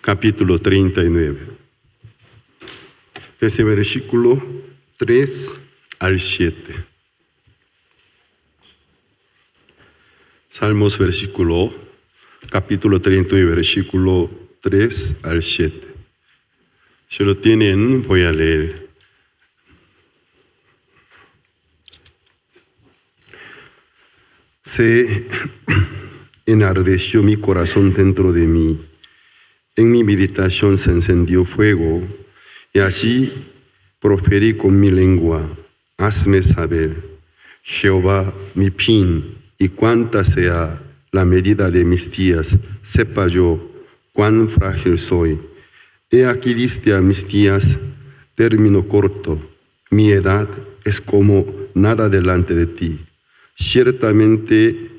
capítulo 39. Desde versículo 3 al 7. Salmos capítulo 39, versículo 3 al 7. Si lo tienen, voy a leer. Se enardeció mi corazón dentro de mí. En mi meditación se encendió fuego, y así proferí con mi lengua: hazme saber, Jehová, mi fin, y cuánta sea la medida de mis días, sepa yo cuán frágil soy. He aquí diste a mis días término corto, mi edad es como nada delante de ti. Ciertamente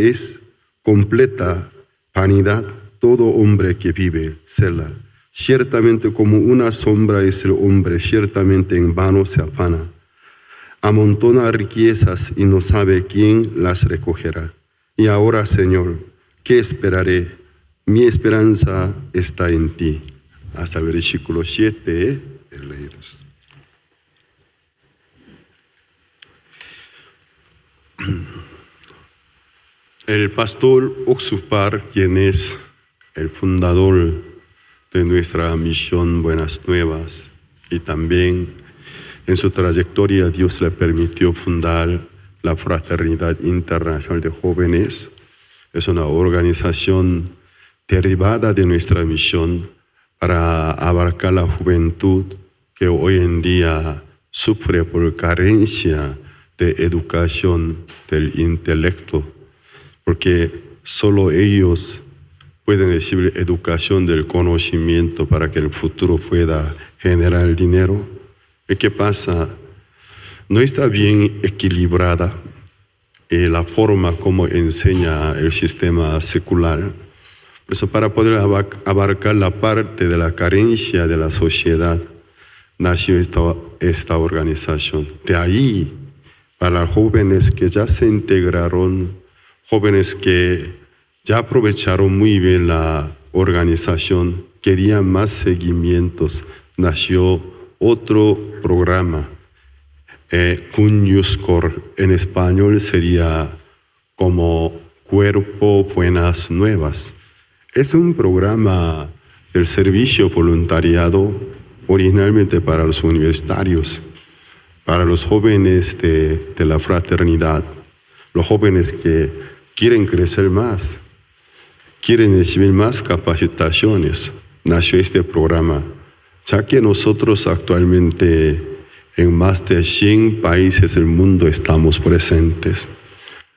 es completa vanidad todo hombre que vive, Selah. Ciertamente como una sombra es el hombre, ciertamente en vano se afana. Amontona riquezas y no sabe quién las recogerá. Y ahora, Señor, ¿qué esperaré? Mi esperanza está en ti. Hasta el versículo 7, leídos. El pastor Oxupar, quien es el fundador de nuestra misión Buenas Nuevas, y también en su trayectoria Dios le permitió fundar la Fraternidad Internacional de Jóvenes. Es una organización derivada de nuestra misión para abarcar la juventud que hoy en día sufre por carencia de educación del intelecto, porque solo ellos pueden recibir educación del conocimiento para que en el futuro pueda generar dinero. ¿Y qué pasa? No está bien equilibrada la forma como enseña el sistema secular. Por eso, para poder abarcar la parte de la carencia de la sociedad, nació esta organización. De ahí, para jóvenes que ya se integraron, jóvenes que ya aprovecharon muy bien la organización, querían más seguimientos, nació otro programa, Cunyuscor, en español sería como Cuerpo Buenas Nuevas. Es un programa del servicio voluntariado originalmente para los universitarios, para los jóvenes de la fraternidad, los jóvenes que quieren crecer más, quieren recibir más capacitaciones. Nació este programa, ya que nosotros actualmente en más de 100 países del mundo estamos presentes.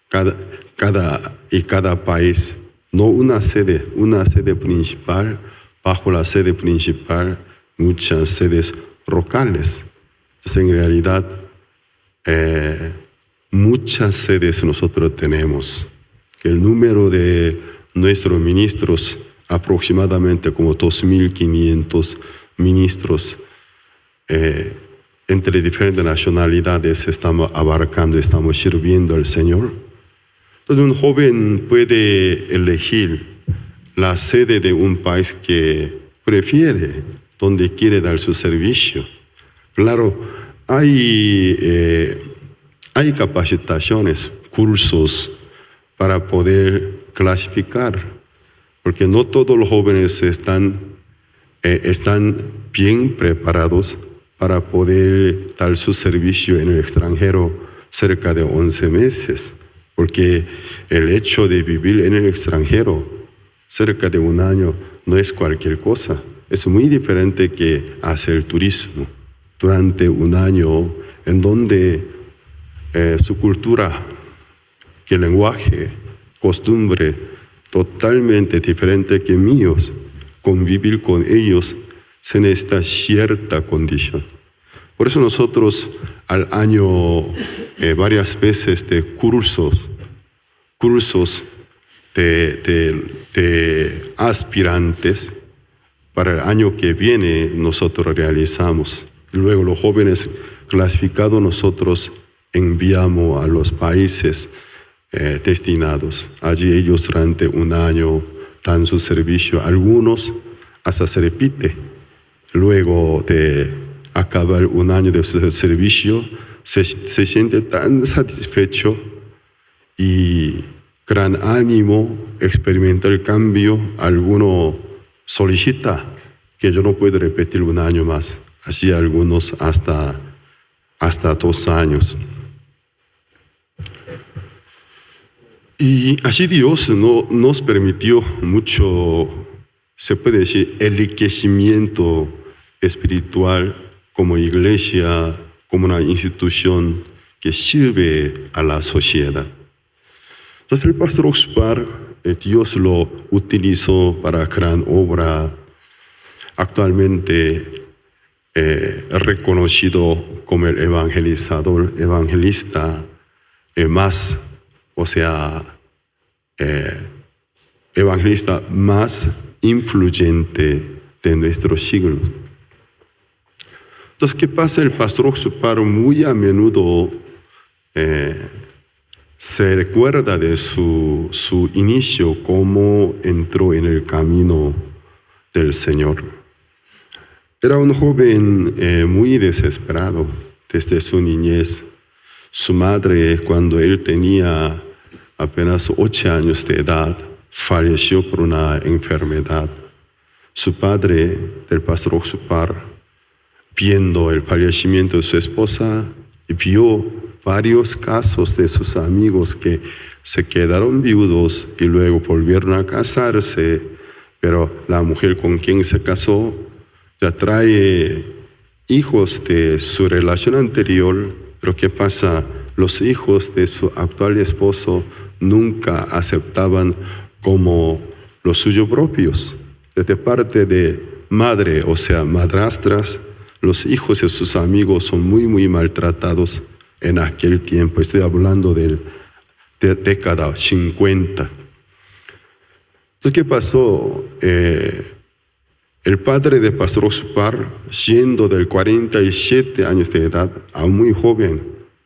Cada país, no una sede principal, bajo la sede principal, muchas sedes locales. Entonces, en realidad, muchas sedes nosotros tenemos. El número de nuestros ministros, aproximadamente como 2.500 ministros, entre diferentes nacionalidades estamos abarcando, estamos sirviendo al Señor. Entonces, un joven puede elegir la sede de un país que prefiere, donde quiere dar su servicio. Claro, hay capacitaciones, cursos para poder clasificar, porque no todos los jóvenes están bien preparados para poder dar su servicio en el extranjero cerca de 11 meses, porque el hecho de vivir en el extranjero cerca de un año no es cualquier cosa. Es muy diferente que hacer turismo durante un año, en donde su cultura, que el lenguaje, costumbre, totalmente diferente que míos, convivir con ellos se necesita cierta condición. Por eso nosotros al año varias veces de cursos de aspirantes para el año que viene nosotros realizamos. Luego los jóvenes clasificados nosotros enviamos a los países destinados. Allí ellos durante un año dan su servicio. Algunos hasta se repite. Luego de acabar un año de su servicio, se siente tan satisfecho y gran ánimo, experimenta el cambio. Alguno solicita que yo no puedo repetir un año más. Así algunos hasta 2 años. Y así Dios nos permitió mucho, se puede decir, enriquecimiento espiritual como iglesia, como una institución que sirve a la sociedad. Entonces el pastor Oxupar, Dios lo utilizó para gran obra. Actualmente reconocido como el evangelista más, o sea, evangelista más influyente de nuestro siglo. Entonces, ¿qué pasa? El pastor Oxupar muy a menudo se recuerda de su inicio, cómo entró en el camino del Señor. Era un joven muy desesperado desde su niñez. Su madre, cuando él tenía apenas 8 años de edad, falleció por una enfermedad. Su padre, el pastor Oxupar, viendo el fallecimiento de su esposa, vio varios casos de sus amigos que se quedaron viudos y luego volvieron a casarse, pero la mujer con quien se casó ya trae hijos de su relación anterior. Pero ¿qué pasa? Los hijos de su actual esposo nunca aceptaban como los suyos propios. Desde parte de madre, o sea, madrastras, los hijos de sus amigos son muy, muy maltratados en aquel tiempo. Estoy hablando de década 50. Entonces, ¿qué pasó? El padre de pastor Oxupar, siendo de 47 años de edad, aún muy joven,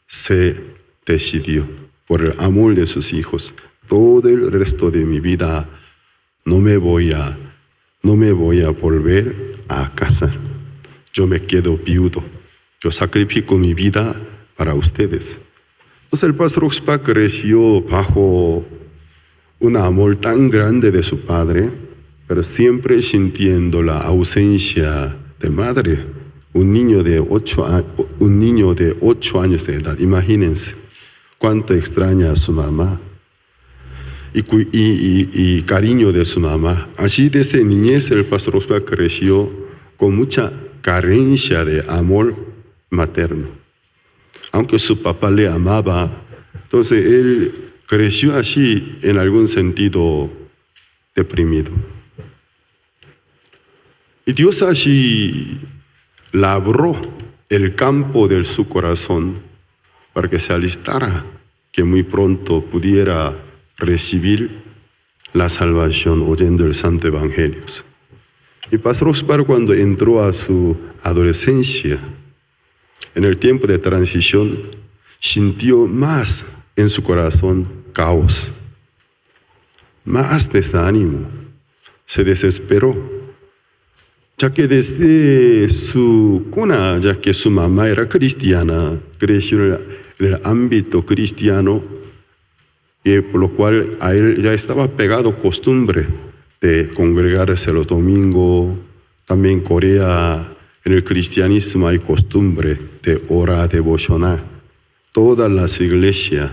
se decidió por el amor de sus hijos. Todo el resto de mi vida no me voy a volver a casar. Yo me quedo viudo. Yo sacrifico mi vida para ustedes. Entonces el pastor Oxupar creció bajo un amor tan grande de su padre, pero siempre sintiendo la ausencia de madre. Un niño de 8 años de edad, imagínense cuánto extraña a su mamá y cariño de su mamá. Así desde niñez el pastor Oxupar creció con mucha carencia de amor materno. Aunque su papá le amaba, entonces él creció así en algún sentido deprimido. Y Dios así labró el campo de su corazón para que se alistara, que muy pronto pudiera recibir la salvación oyendo el Santo Evangelio. Y pastor Oxupar, cuando entró a su adolescencia, en el tiempo de transición, sintió más en su corazón caos, más desánimo, se desesperó. Ya que desde su cuna, ya que su mamá era cristiana, creció en el ámbito cristiano, por lo cual a él ya estaba pegado costumbre de congregarse los domingos. También en Corea, en el cristianismo hay costumbre de hora devocional. Todas las iglesias,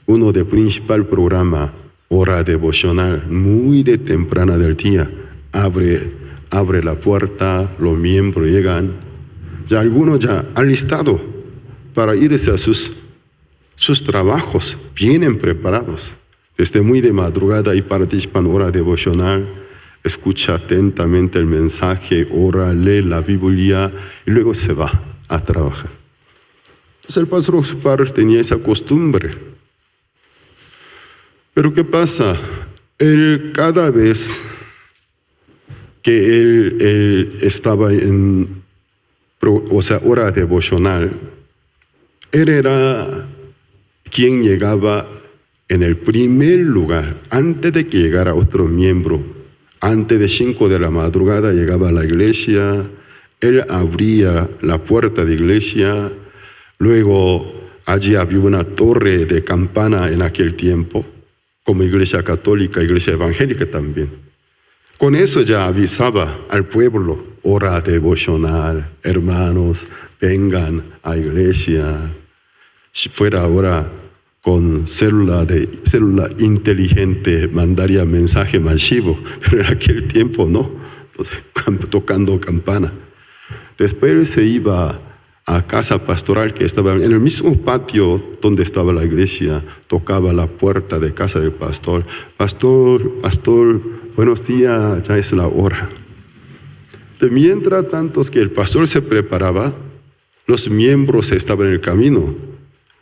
uno de principal programa, hora devocional, muy de temprana del día, abre la puerta, los miembros llegan, ya algunos ya alistados para irse a sus trabajos, vienen preparados. Desde muy de madrugada y participan en hora devocional, escucha atentamente el mensaje, ora, lee la Biblia y luego se va a trabajar. Entonces el pastor Oxupar tenía esa costumbre. Pero ¿qué pasa? Él cada vez que él estaba en hora devocional, él era quien llegaba en el primer lugar, antes de que llegara otro miembro, antes de 5 de la madrugada llegaba a la iglesia, él abría la puerta de iglesia, luego allí había una torre de campana en aquel tiempo, como iglesia católica, iglesia evangélica también. Con eso ya avisaba al pueblo, hora devocional, hermanos, vengan a iglesia. Si fuera ahora con célula inteligente, mandaría mensaje masivo, pero en aquel tiempo no, tocando campana. Después él se iba a casa pastoral que estaba en el mismo patio donde estaba la iglesia, tocaba la puerta de casa del pastor. Pastor, buenos días, ya es la hora. Mientras tanto que el pastor se preparaba, los miembros estaban en el camino.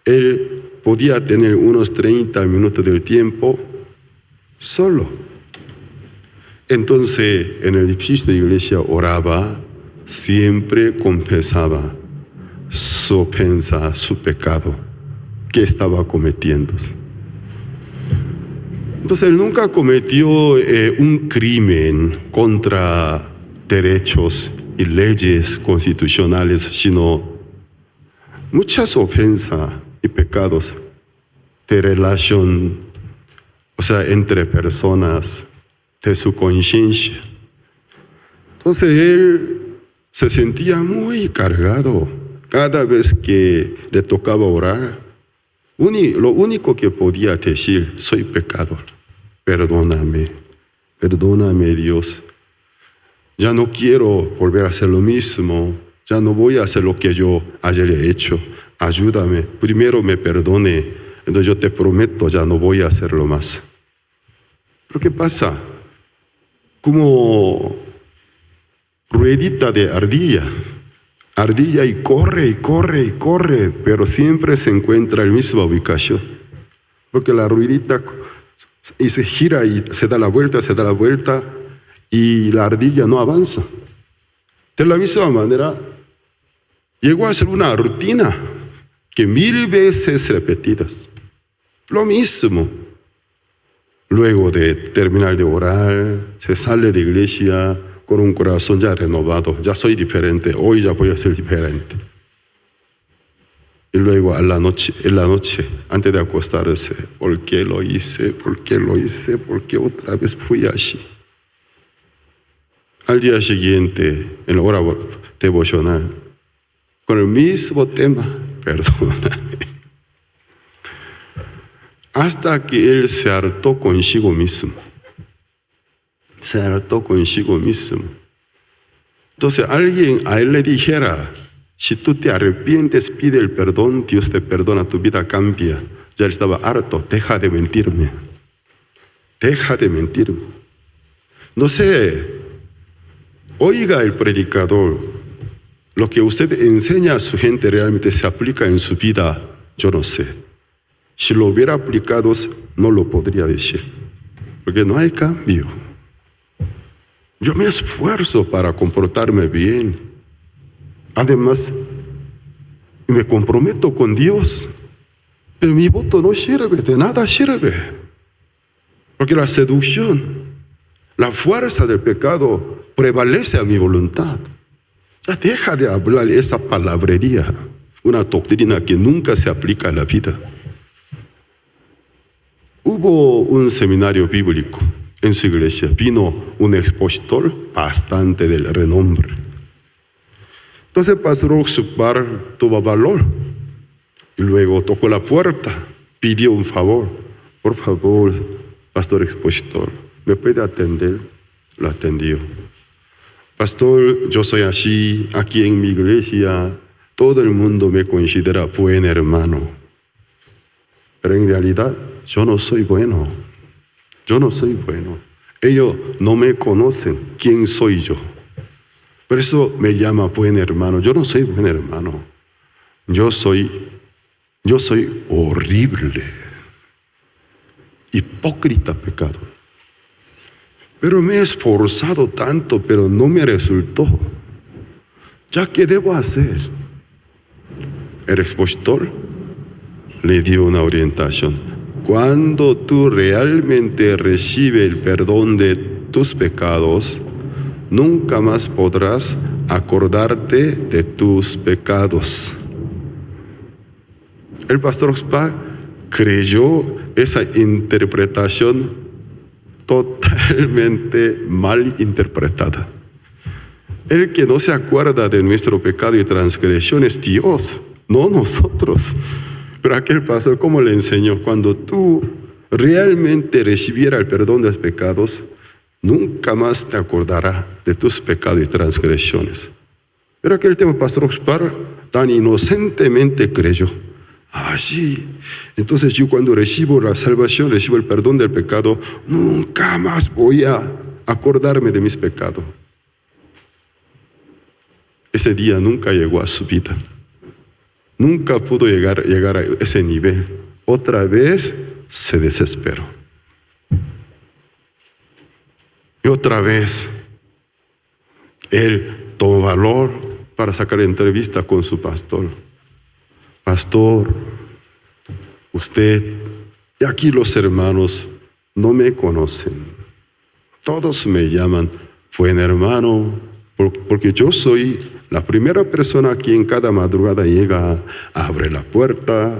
Él podía tener unos 30 minutos del tiempo solo. Entonces, en el edificio de iglesia oraba, siempre confesaba su ofensa, su pecado que estaba cometiendo. Entonces, él nunca cometió un crimen contra derechos y leyes constitucionales, sino muchas ofensas y pecados de relación, o sea, entre personas, de su conciencia. Entonces él se sentía muy cargado cada vez que le tocaba orar. Lo único que podía decir, soy pecador, perdóname Dios. Ya no quiero volver a hacer lo mismo, ya no voy a hacer lo que yo ayer he hecho. Ayúdame, primero me perdone, entonces yo te prometo, ya no voy a hacerlo más. ¿Pero qué pasa? Como ruedita de ardilla y corre, pero siempre se encuentra en la misma ubicación. Porque la ruedita y se gira y se da la vuelta, y la ardilla no avanza. De la misma manera, llegó a ser una rutina que 1000 veces repetidas. Lo mismo. Luego de terminar de orar, se sale de iglesia con un corazón ya renovado. Ya soy diferente, hoy ya voy a ser diferente. Y luego en la noche, antes de acostarse, ¿por qué lo hice? ¿Por qué otra vez fui así? Al día siguiente, en la hora devocional, con el mismo tema, perdóname. Hasta que él se hartó consigo mismo. Entonces alguien a él le dijera, si tú te arrepientes, pide el perdón, Dios te perdona, tu vida cambia. Ya él estaba harto, deja de mentirme. No sé, oiga el predicador, lo que usted enseña a su gente realmente se aplica en su vida, yo no sé. Si lo hubiera aplicado, no lo podría decir, porque no hay cambio. Yo me esfuerzo para comportarme bien. Además, me comprometo con Dios, pero mi voto no sirve, de nada sirve. Porque la seducción, la fuerza del pecado prevalece a mi voluntad. Ya deja de hablar esa palabrería, una doctrina que nunca se aplica a la vida. Hubo un seminario bíblico en su iglesia, vino un expositor bastante del renombre. Entonces Pastor Oxupar tuvo valor y luego tocó la puerta, pidió un favor. Por favor, Pastor expositor, ¿me puede atender? Lo atendió. Pastor, yo soy así, aquí en mi iglesia, todo el mundo me considera buen hermano. Pero en realidad, yo no soy bueno. Ellos no me conocen quién soy yo. Por eso me llama buen hermano. Yo no soy buen hermano. Yo soy horrible. Hipócrita, pecado. Pero me he esforzado tanto, pero no me resultó. ¿Ya qué debo hacer? El expositor le dio una orientación. cuando tú realmente recibes el perdón de tus pecados, nunca más podrás acordarte de tus pecados. El pastor Oxpa creyó esa interpretación totalmente mal interpretada. El que no se acuerda de nuestro pecado y transgresión es Dios, no nosotros. Pero aquel pastor, ¿cómo le enseñó? Cuando tú realmente recibieras el perdón de los pecados, nunca más te acordarás de tus pecados y transgresiones. Pero aquel tema, pastor Oxpar, tan inocentemente creyó. Sí. Entonces yo cuando recibo la salvación, recibo el perdón del pecado, nunca más voy a acordarme de mis pecados. Ese día nunca llegó a su vida. Nunca pudo llegar a ese nivel. Otra vez se desesperó. Y otra vez él tomó valor para sacar entrevista con su pastor. Pastor, usted y aquí los hermanos no me conocen. Todos me llaman buen hermano, porque yo soy la primera persona que en cada madrugada llega, abre la puerta,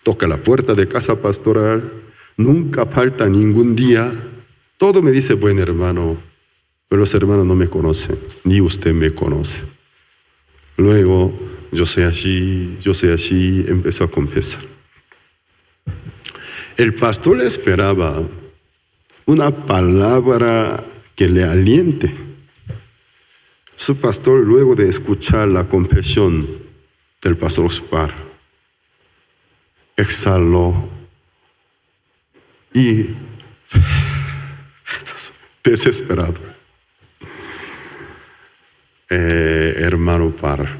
toca la puerta de casa pastoral, nunca falta ningún día. Todo me dice buen hermano, pero los hermanos no me conocen, ni usted me conoce. Luego, yo soy así, empezó a confesar. El pastor le esperaba una palabra que le aliente. Su pastor, luego de escuchar la confesión del pastor Oxpar, exhaló y desesperado. Hermano Par,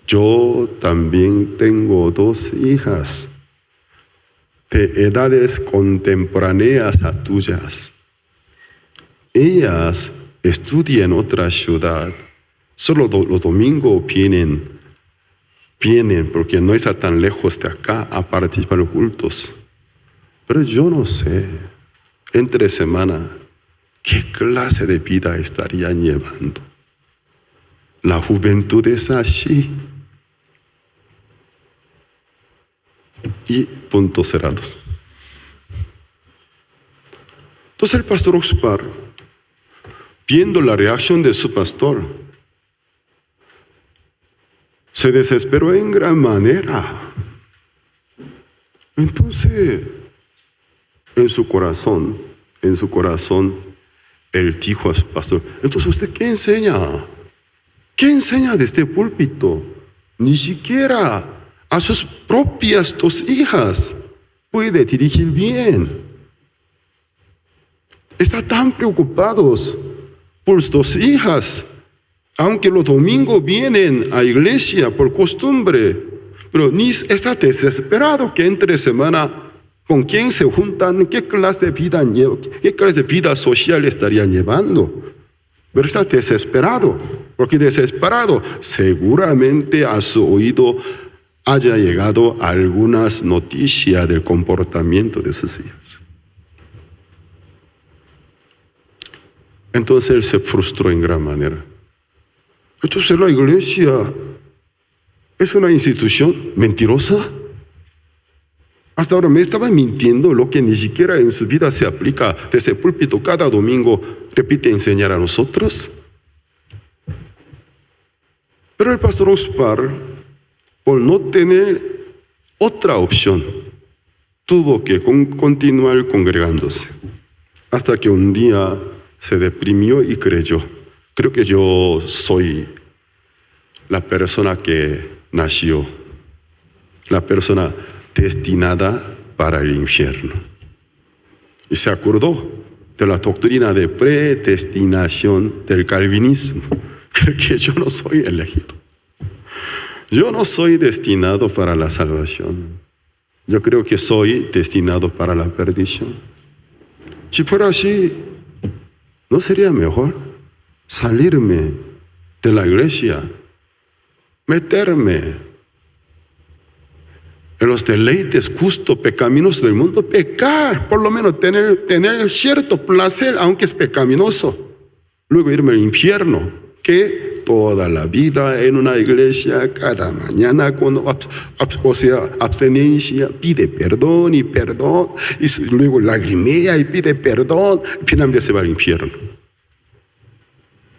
yo también tengo 2 hijas de edades contemporáneas a tuyas. Ellas estudian en otra ciudad. Solo los domingos vienen porque no está tan lejos de acá a participar en cultos. Pero yo no sé, entre semana, ¿qué clase de vida estarían llevando? La juventud es así. Y puntos cerrados. Entonces el pastor Oxpar, viendo la reacción de su pastor, se desesperó en gran manera. Entonces, en su corazón, él dijo a su pastor, entonces ¿usted qué enseña? ¿Qué enseña de este púlpito? Ni siquiera a sus propias 2 hijas puede dirigir bien. Está tan preocupados por sus 2 hijas, aunque los domingos vienen a iglesia por costumbre, pero ni está desesperado que entre semana con quién se juntan, qué clase de vida social estarían llevando. Pero está desesperado, porque desesperado seguramente a su oído haya llegado algunas noticias del comportamiento de sus hijas. Entonces él se frustró en gran manera. Entonces la iglesia es una institución mentirosa. Hasta ahora me estaba mintiendo lo que ni siquiera en su vida se aplica. De ese púlpito cada domingo repite enseñar a nosotros. Pero el pastor Oxpar, por no tener otra opción, tuvo que continuar congregándose. Hasta que un día se deprimió y creyó. Creo que yo soy la persona que nació, la persona destinada para el infierno. Y se acordó de la doctrina de predestinación del calvinismo. Creo que yo no soy elegido. Yo no soy destinado para la salvación. Yo creo que soy destinado para la perdición. Si fuera así, ¿no sería mejor salirme de la iglesia, meterme en los deleites justo pecaminosos del mundo, pecar, por lo menos tener cierto placer, aunque es pecaminoso, luego irme al infierno, que toda la vida en una iglesia, cada mañana, abstenencia, pide perdón, y luego lagrimea y pide perdón, finalmente se va al infierno.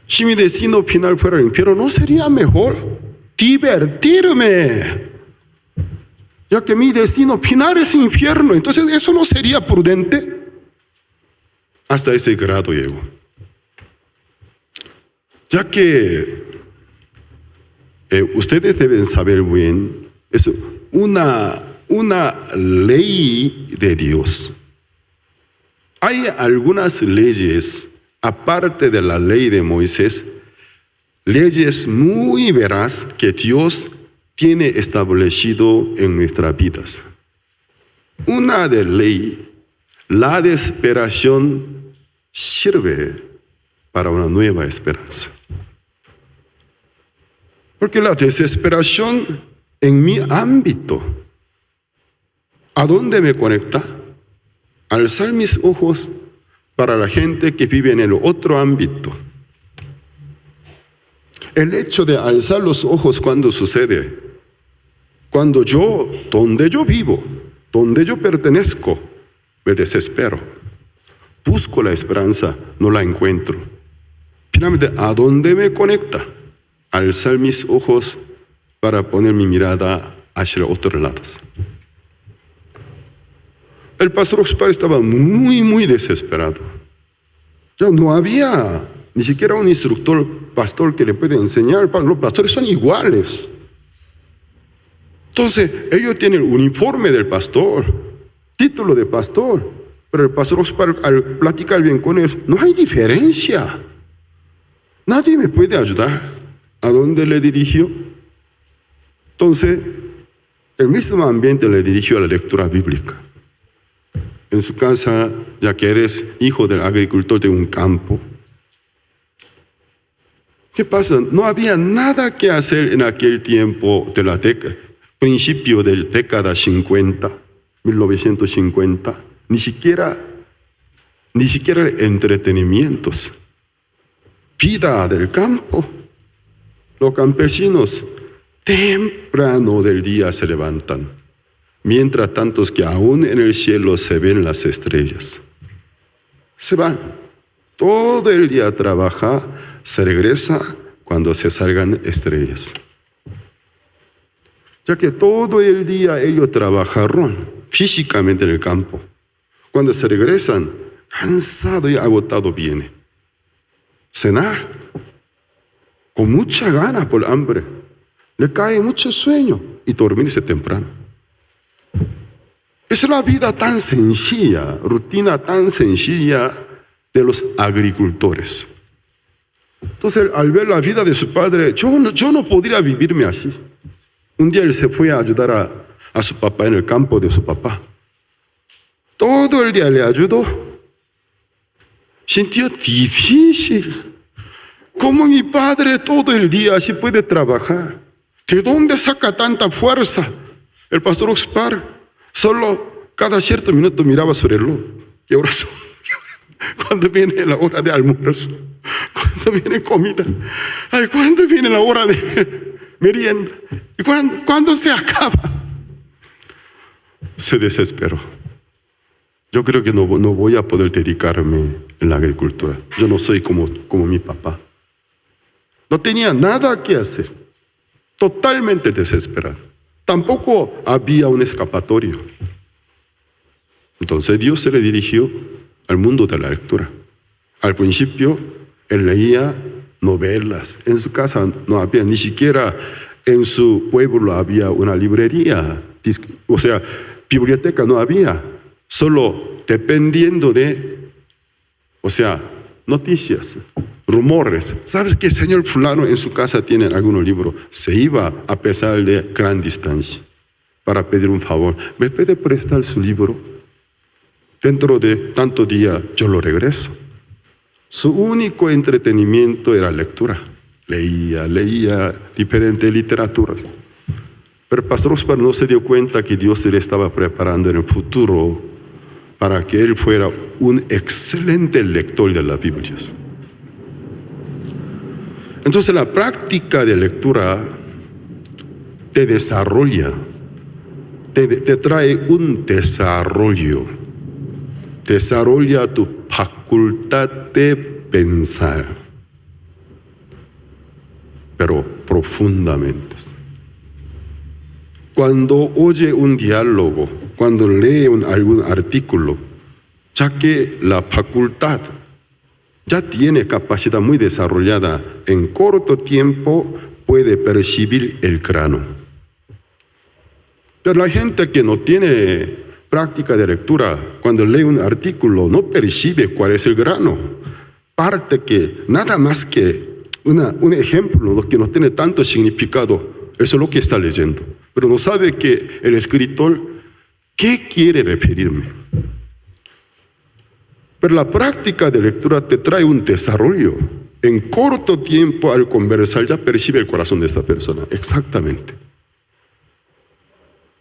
Si mi destino final fuera el infierno, ¿no sería mejor divertirme? Ya que mi destino final es infierno, entonces eso no sería prudente. Hasta ese grado llego. Ya que ustedes deben saber bien, es una ley de Dios. Hay algunas leyes, aparte de la ley de Moisés, leyes muy veraz que Dios tiene establecido en nuestras vidas. Una de ley, la desesperación sirve para una nueva esperanza. Porque la desesperación en mi ámbito, ¿a dónde me conecta? Alzar mis ojos para la gente que vive en el otro ámbito. El hecho de alzar los ojos cuando sucede, cuando donde yo vivo, donde yo pertenezco, me desespero. Busco la esperanza, no la encuentro. Finalmente, ¿a dónde me conecta? Alzar mis ojos para poner mi mirada hacia otros lados. El pastor Oxupar estaba muy desesperado. Ya no había ni siquiera un instructor pastor que le pueda enseñar. Los pastores son iguales. Entonces, ellos tienen el uniforme del pastor, título de pastor, pero el pastor Oxupar, al platicar bien con ellos, no hay diferencia. Nadie me puede ayudar. ¿A dónde le dirigió? Entonces, el mismo ambiente le dirigió a la lectura bíblica. En su casa, ya que eres hijo del agricultor de un campo, ¿qué pasa? No había nada que hacer en aquel tiempo de la principio de la década 50, 1950, ni siquiera entretenimientos. Vida del campo. Los campesinos temprano del día se levantan, mientras tantos que aún en el cielo se ven las estrellas. Se van, todo el día trabaja, se regresa cuando se salgan estrellas. Ya que todo el día ellos trabajaron físicamente en el campo. Cuando se regresan, cansado y agotado viene. Cenar, con mucha gana por hambre. Le cae mucho sueño y dormirse temprano. Es la vida tan sencilla, rutina tan sencilla de los agricultores. Entonces, al ver la vida de su padre, yo no podría vivirme así. Un día él se fue a ayudar a su papá en el campo de su papá. Todo el día le ayudó. Sintió difícil. ¿Cómo mi padre todo el día así puede trabajar? ¿De dónde saca tanta fuerza? El pastor Oxupar solo cada cierto minuto miraba su reloj. ¿Qué horas son? ¿Cuándo viene la hora de almuerzo? ¿Cuándo viene comida? Ay, ¿cuándo viene la hora de merienda? ¿Y cuándo se acaba? Se desesperó. Yo creo que no voy a poder dedicarme en la agricultura. Yo no soy como mi papá. No tenía nada que hacer. Totalmente desesperado. Tampoco había un escapatorio. Entonces Dios se le dirigió al mundo de la lectura. Al principio, él leía novelas. En su casa no había, ni siquiera en su pueblo había una librería. O sea, biblioteca no había. Solo dependiendo de, noticias, rumores. ¿Sabes que el señor fulano en su casa tiene algún libro? Se iba a pesar de gran distancia para pedir un favor. ¿Me puede prestar su libro? Dentro de tanto día yo lo regreso. Su único entretenimiento era lectura. Leía diferentes literaturas. Pero el pastor Oscar no se dio cuenta que Dios le estaba preparando en el futuro para que él fuera un excelente lector de las Biblias. Entonces la práctica de lectura te desarrolla, te trae un desarrollo tu facultad de pensar, pero profundamente. Cuando oye un diálogo, cuando lee algún artículo, ya que la facultad ya tiene capacidad muy desarrollada, en corto tiempo puede percibir el grano. Pero la gente que no tiene práctica de lectura, cuando lee un artículo, no percibe cuál es el grano. Parte que nada más que un ejemplo que no tiene tanto significado, eso es lo que está leyendo. Pero no sabe que el escritor, ¿qué quiere referirme? Pero la práctica de lectura te trae un desarrollo. En corto tiempo, al conversar, ya percibe el corazón de esta persona. Exactamente.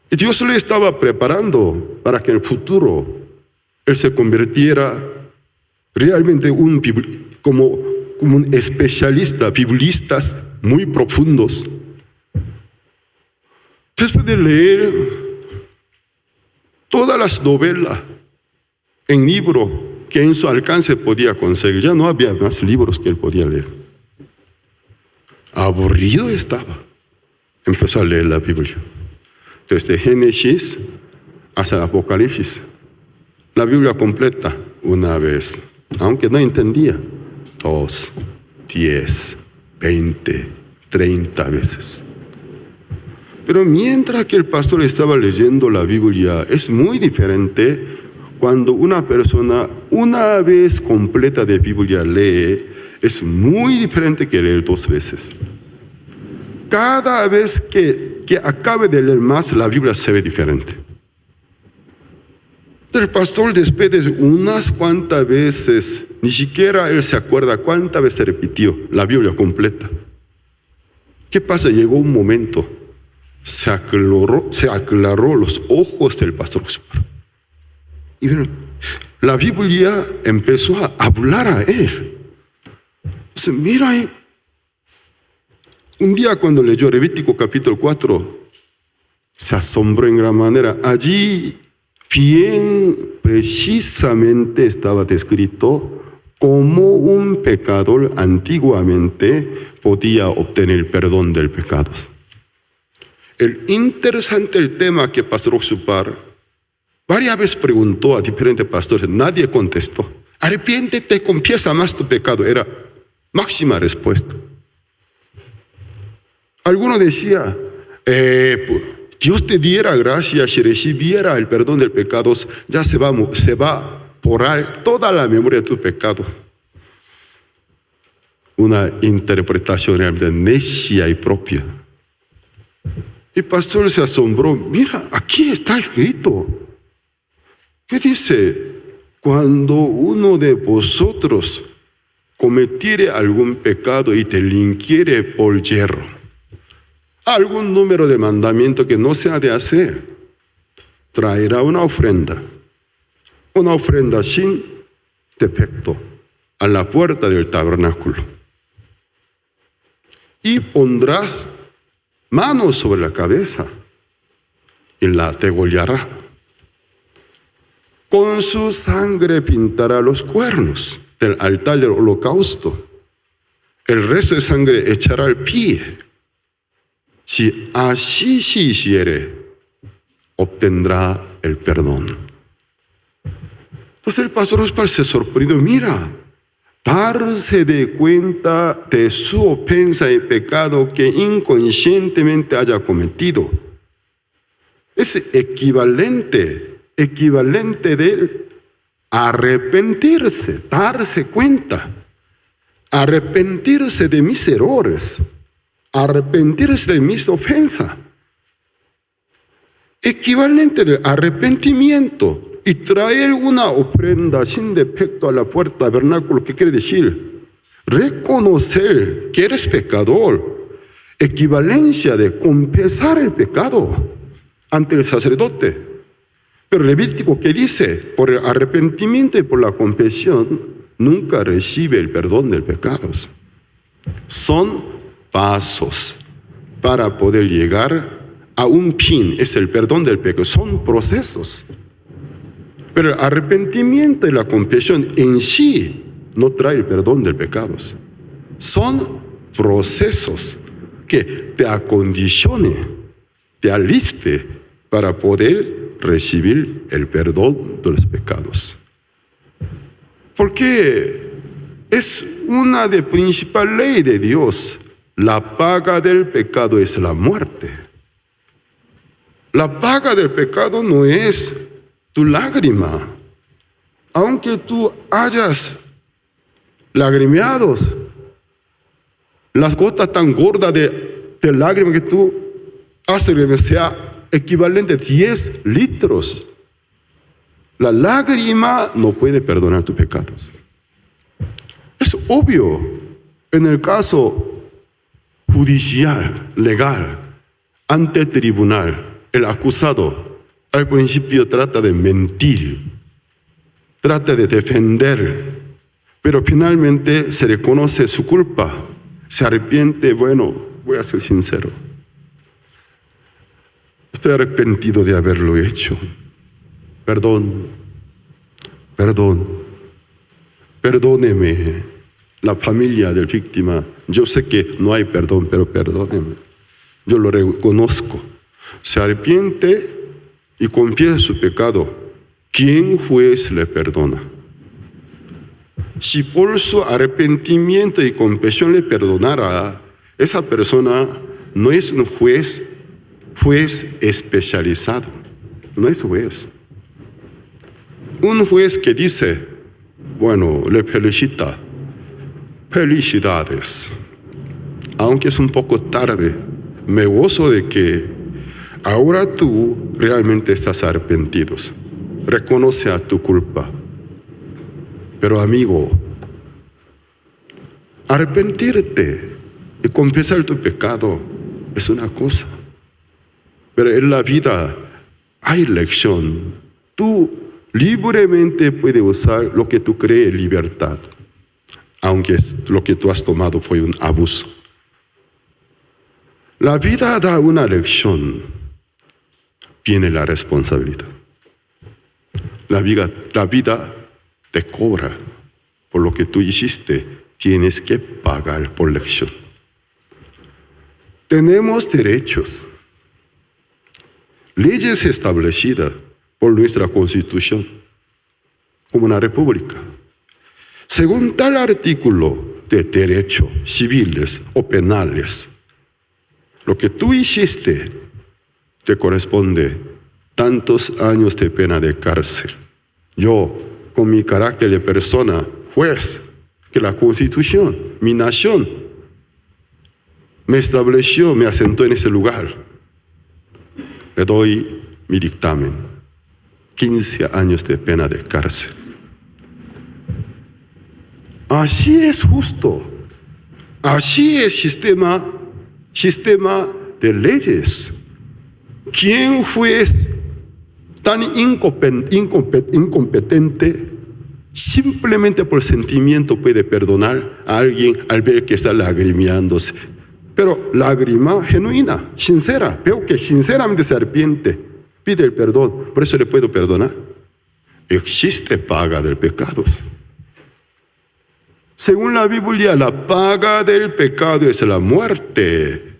Y Dios le estaba preparando para que en el futuro él se convirtiera realmente como un especialista, biblistas muy profundos. Después de leer todas las novelas en libro que en su alcance podía conseguir, ya no había más libros que él podía leer. Aburrido estaba. Empezó a leer la Biblia. Desde Génesis hasta el Apocalipsis. La Biblia completa una vez, aunque no entendía. 2, 10, 20, 30 veces. Pero mientras que el pastor estaba leyendo la Biblia, es muy diferente cuando una persona una vez completa de Biblia lee, es muy diferente que leer 2 veces. Cada vez que acabe de leer más, la Biblia se ve diferente. El pastor, después de unas cuantas veces, ni siquiera él se acuerda cuántas veces repitió la Biblia completa. ¿Qué pasa? Llegó un momento, se aclaró los ojos del pastor. Y bueno, la Biblia empezó a hablar a él. Entonces, mira, un día cuando leyó Levítico capítulo 4, se asombró en gran manera. Allí bien precisamente estaba descrito cómo un pecador antiguamente podía obtener el perdón del pecado. El interesante el tema que Pastor Oxupar varias veces preguntó a diferentes pastores, nadie contestó. Arrepiéntete, confiesa más tu pecado, era máxima respuesta. Alguno decía, Dios te diera gracia si recibiera el perdón de pecados, ya se va a borrar toda la memoria de tu pecado. Una interpretación realmente necia y propia. El pastor se asombró, mira, aquí está escrito. ¿Qué dice? Cuando uno de vosotros cometiere algún pecado y te linquiere por hierro, algún número de mandamiento que no se ha de hacer, traerá una ofrenda sin defecto a la puerta del tabernáculo y pondrás manos sobre la cabeza y la degollará. Con su sangre pintará los cuernos del altar del holocausto. El resto de sangre echará al pie. Si así se hiciere, obtendrá el perdón. Entonces el pastor Oscar se sorprendió. Mira, darse de cuenta de su ofensa y pecado que inconscientemente haya cometido. Es equivalente de él arrepentirse, darse cuenta, arrepentirse de mis errores, arrepentirse de mis ofensas. Equivalente del arrepentimiento y traer una ofrenda sin defecto a la puerta del tabernáculo. ¿Qué quiere decir? Reconocer que eres pecador equivalencia de confesar el pecado ante el sacerdote. Pero Levítico, ¿qué dice? Por el arrepentimiento y por la confesión, nunca recibe el perdón de pecados. Son pasos para poder llegar a un fin, es el perdón del pecado. Son procesos. Pero el arrepentimiento y la confesión en sí no trae el perdón de pecados. Son procesos que te acondicione, te aliste para poder recibir el perdón de los pecados. Porque es una de principal ley de Dios. La paga del pecado es la muerte. La paga del pecado no es tu lágrima. Aunque tú hayas lagrimeados, las gotas tan gordas de lágrimas que tú haces sea equivalente a 10 litros. La lágrima no puede perdonar tus pecados. Es obvio. En el caso judicial, legal, ante el tribunal, el acusado al principio trata de mentir, trata de defender, pero finalmente se reconoce su culpa, se arrepiente. Bueno, voy a ser sincero, estoy arrepentido de haberlo hecho. Perdóneme, la familia del víctima. Yo sé que no hay perdón, pero perdóneme. Yo lo reconozco. Se arrepiente y confiesa su pecado. ¿Quién juez le perdona? Si por su arrepentimiento y confesión le perdonara, esa persona no es un juez especializado, no es juez. Un juez que dice, bueno, le felicita, felicidades, aunque es un poco tarde, me gozo de que ahora tú realmente estás arrepentido, reconoce a tu culpa. Pero amigo, arrepentirte y confesar tu pecado es una cosa, pero en la vida hay elección. Tú libremente puedes usar lo que tú crees libertad, aunque lo que tú has tomado fue un abuso. La vida da una elección, viene la responsabilidad. La vida te cobra por lo que tú hiciste, tienes que pagar por elección. Tenemos derechos, leyes establecidas por nuestra Constitución, como una república. Según tal artículo de derechos civiles o penales, lo que tú hiciste te corresponde tantos años de pena de cárcel. Yo, con mi carácter de persona, juez, que la Constitución, mi nación, me estableció, me asentó en ese lugar. Le doy mi dictamen, 15 años de pena de cárcel. Así es justo, así es sistema de leyes. ¿Quién fue tan incompetente, simplemente por sentimiento puede perdonar a alguien al ver que está lagrimeándose? Pero lágrima genuina, sincera, veo que sinceramente se arrepiente, pide el perdón, por eso le puedo perdonar. Existe paga del pecado. Según la Biblia, la paga del pecado es la muerte.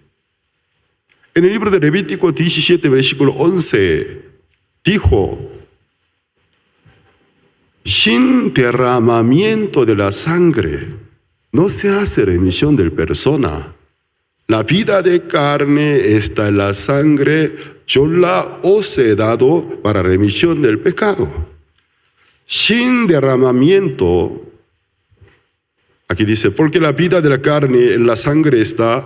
En el libro de Levítico 17, versículo 11, dijo: sin derramamiento de la sangre no se hace remisión de persona. La vida de carne está en la sangre, yo la os he dado para remisión del pecado. Sin derramamiento, aquí dice, porque la vida de la carne en la sangre está,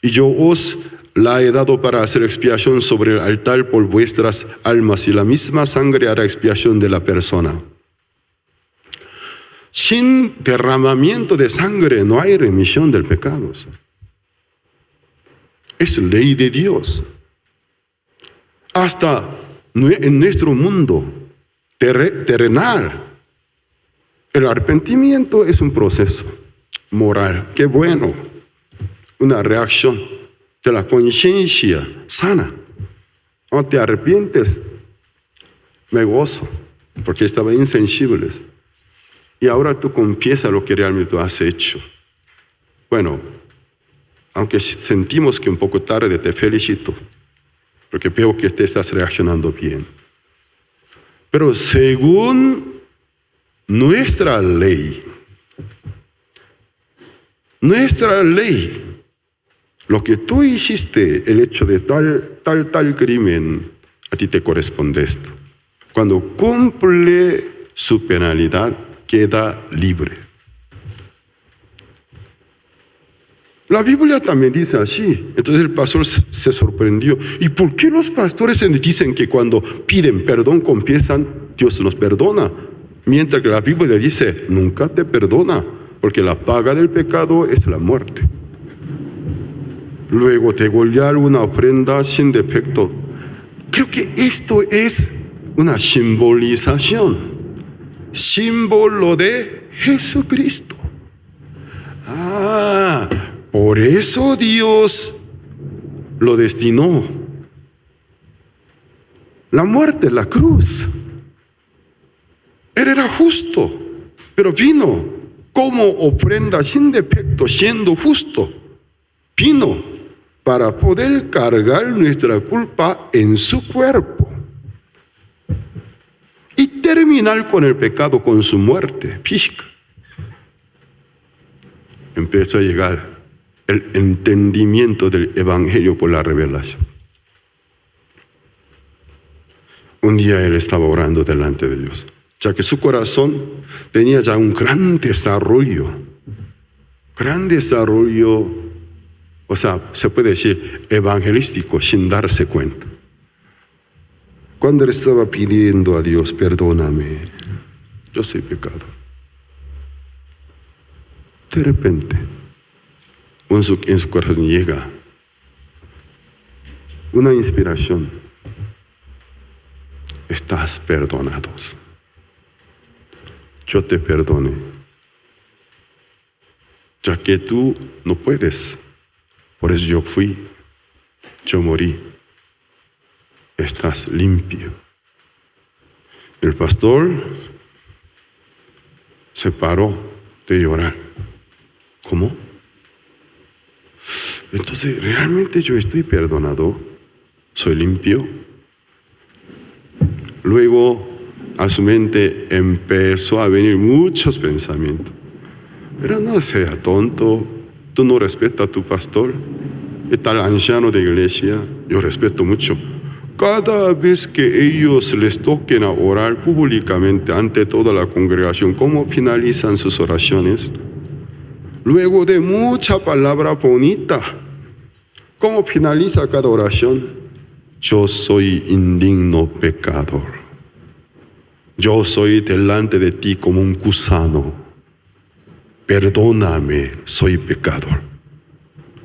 y yo os la he dado para hacer expiación sobre el altar por vuestras almas, y la misma sangre hará expiación de la persona. Sin derramamiento de sangre no hay remisión del pecado. es ley de Dios. Hasta en nuestro mundo terrenal, el arrepentimiento es un proceso moral. Qué bueno, una reacción de la conciencia sana. No te arrepientes, me gozo, porque estaban insensibles. Y ahora tú confiesas lo que realmente tú has hecho. Bueno, aunque sentimos que un poco tarde, te felicito, porque veo que te estás reaccionando bien. Pero según nuestra ley, lo que tú hiciste, el hecho de tal crimen, a ti te corresponde esto. Cuando cumple su penalidad, queda libre. La Biblia también dice así. Entonces el pastor se sorprendió. ¿Y por qué los pastores dicen que cuando piden perdón, confiesan, Dios nos perdona? Mientras que la Biblia dice, nunca te perdona, porque la paga del pecado es la muerte. Luego degollar una ofrenda sin defecto. Creo que esto es una simbolización, símbolo de Jesucristo. Por eso Dios lo destinó. La muerte, la cruz. Él era justo, pero vino como ofrenda sin defecto, siendo justo. Vino para poder cargar nuestra culpa en su cuerpo y terminar con el pecado, con su muerte física. Empezó a llegar el entendimiento del Evangelio por la revelación. Un día él estaba orando delante de Dios, ya que su corazón tenía ya un gran desarrollo, o sea, se puede decir evangelístico sin darse cuenta. Cuando él estaba pidiendo a Dios, perdóname, yo soy pecador. De repente, en su corazón llega una inspiración. Estás perdonados. Yo te perdoné. Ya que tú no puedes. Por eso yo morí. Estás limpio. El pastor se paró de llorar. ¿Cómo? Entonces, ¿realmente yo estoy perdonado? ¿Soy limpio? Luego, a su mente empezó a venir muchos pensamientos. Pero no sea tonto, tú no respetas a tu pastor, es tal anciano de iglesia, yo respeto mucho. Cada vez que ellos les toquen a orar públicamente ante toda la congregación, ¿cómo finalizan sus oraciones? Luego de mucha palabra bonita, ¿cómo finaliza cada oración? Yo soy indigno pecador. Yo soy delante de ti como un gusano. Perdóname, soy pecador.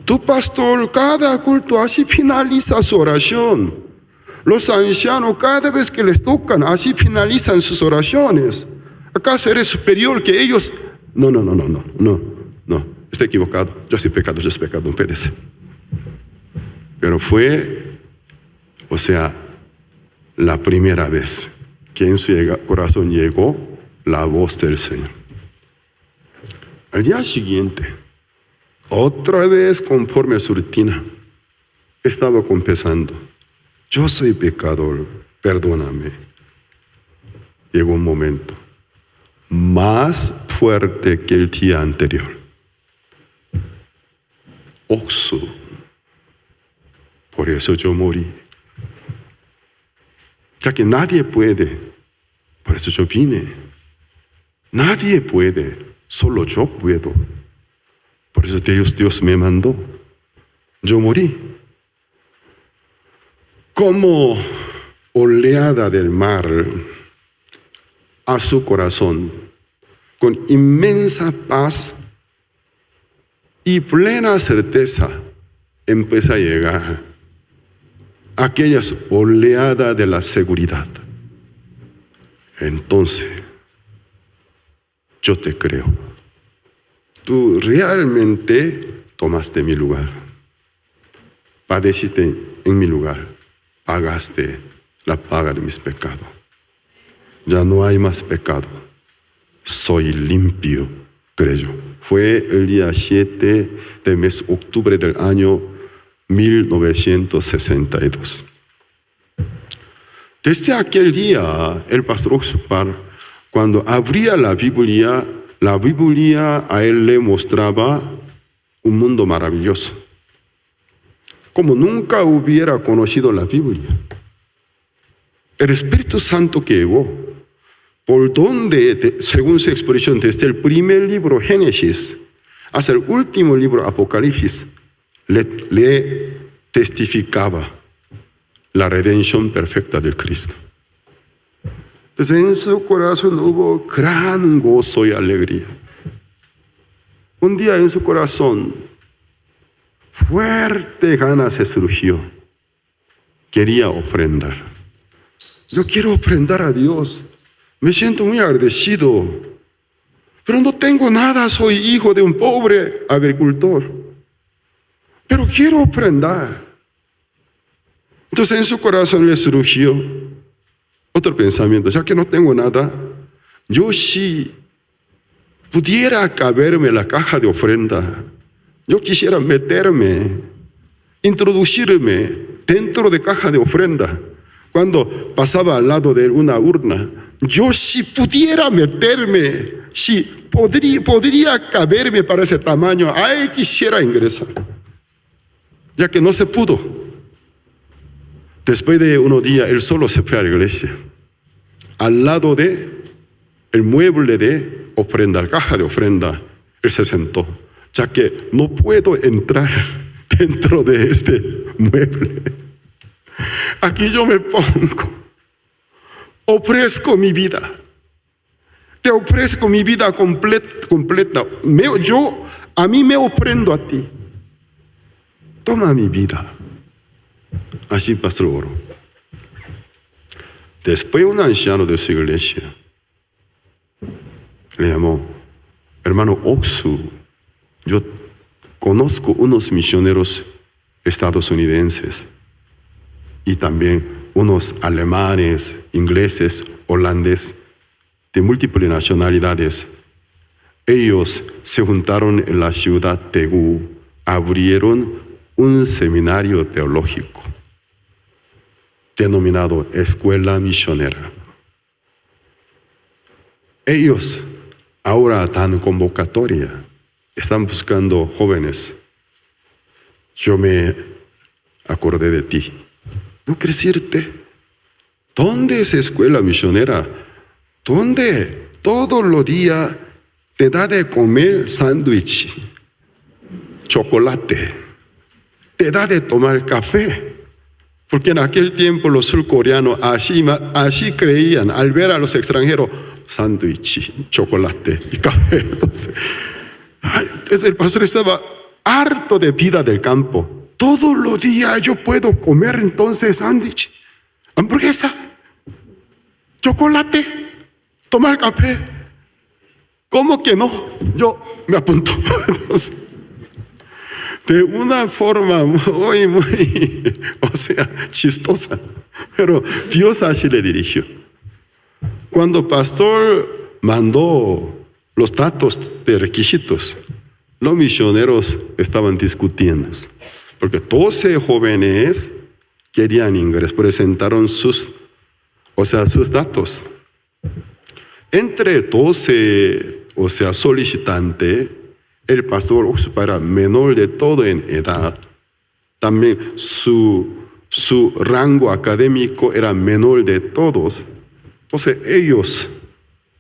Tu pastor, cada culto así finaliza su oración. Los ancianos, cada vez que les tocan, así finalizan sus oraciones. ¿Acaso eres superior que ellos? No. Estoy equivocado. Yo soy pecador, no puede ser. Pero fue, la primera vez que en su corazón llegó la voz del Señor. Al día siguiente, otra vez conforme a su rutina, estaba confesando, yo soy pecador, perdóname. Llegó un momento más fuerte que el día anterior. Oxo, por eso yo morí. Ya que nadie puede, por eso yo vine. Nadie puede, solo yo puedo. Por eso Dios me mandó. Yo morí. Como oleada del mar a su corazón, con inmensa paz y plena certeza empieza a llegar aquellas oleadas de la seguridad. Entonces, yo te creo. Tú realmente tomaste mi lugar. Padeciste en mi lugar. Pagaste la paga de mis pecados. Ya no hay más pecado. Soy limpio, creo. Fue el día 7 del mes de octubre del año 1962. Desde aquel día, el pastor Oxupar, cuando abría la Biblia a él le mostraba un mundo maravilloso, como nunca hubiera conocido la Biblia. El Espíritu Santo que llegó, por donde, según su expresión, desde el primer libro Génesis hasta el último libro Apocalipsis, le testificaba la redención perfecta del Cristo. Entonces en su corazón hubo gran gozo y alegría. Un día en su corazón fuerte ganas se surgió. Quería ofrendar. Yo quiero ofrendar a Dios. Me siento muy agradecido. Pero no tengo nada, soy hijo de un pobre agricultor. Pero quiero ofrendar. Entonces en su corazón le surgió otro pensamiento. Ya que no tengo nada, yo si pudiera caberme la caja de ofrenda, yo quisiera meterme, introducirme dentro de caja de ofrenda. Cuando pasaba al lado de una urna, yo si pudiera meterme, si podría caberme para ese tamaño, ahí quisiera ingresar. Ya que no se pudo. Después de unos días, él solo se fue a la iglesia. Al lado de el mueble de ofrenda, la caja de ofrenda, él se sentó. Ya que no puedo entrar dentro de este mueble. Aquí yo me pongo. Ofrezco mi vida. Te ofrezco mi vida completa. A mí me ofrendo a ti. Toma mi vida. Así pastor oró. Después un anciano de su iglesia le llamó, hermano Oxu, yo conozco unos misioneros estadounidenses y también unos alemanes, ingleses, holandeses, de múltiples nacionalidades. Ellos se juntaron en la ciudad de Daegu, abrieron un seminario teológico denominado Escuela Misionera. Ellos ahora dan convocatoria, están buscando jóvenes. Yo me acordé de ti. ¿No quieres irte? ¿Dónde es Escuela Misionera? ¿Dónde todos los días te da de comer sándwich, chocolate, te da de tomar café? Porque en aquel tiempo los surcoreanos así creían, al ver a los extranjeros, sándwich, chocolate y café. Entonces el pastor estaba harto de vida del campo. Todos los días yo puedo comer entonces sándwich, hamburguesa, chocolate, tomar café. ¿Cómo que no? Yo me apunto. Entonces, de una forma muy, chistosa, pero Dios así le dirigió. Cuando el pastor mandó los datos de requisitos, los misioneros estaban discutiendo, porque 12 jóvenes querían ingresar, presentaron sus datos. Entre 12, solicitantes, el pastor Oxupar era menor de todo en edad. También su rango académico era menor de todos. Entonces ellos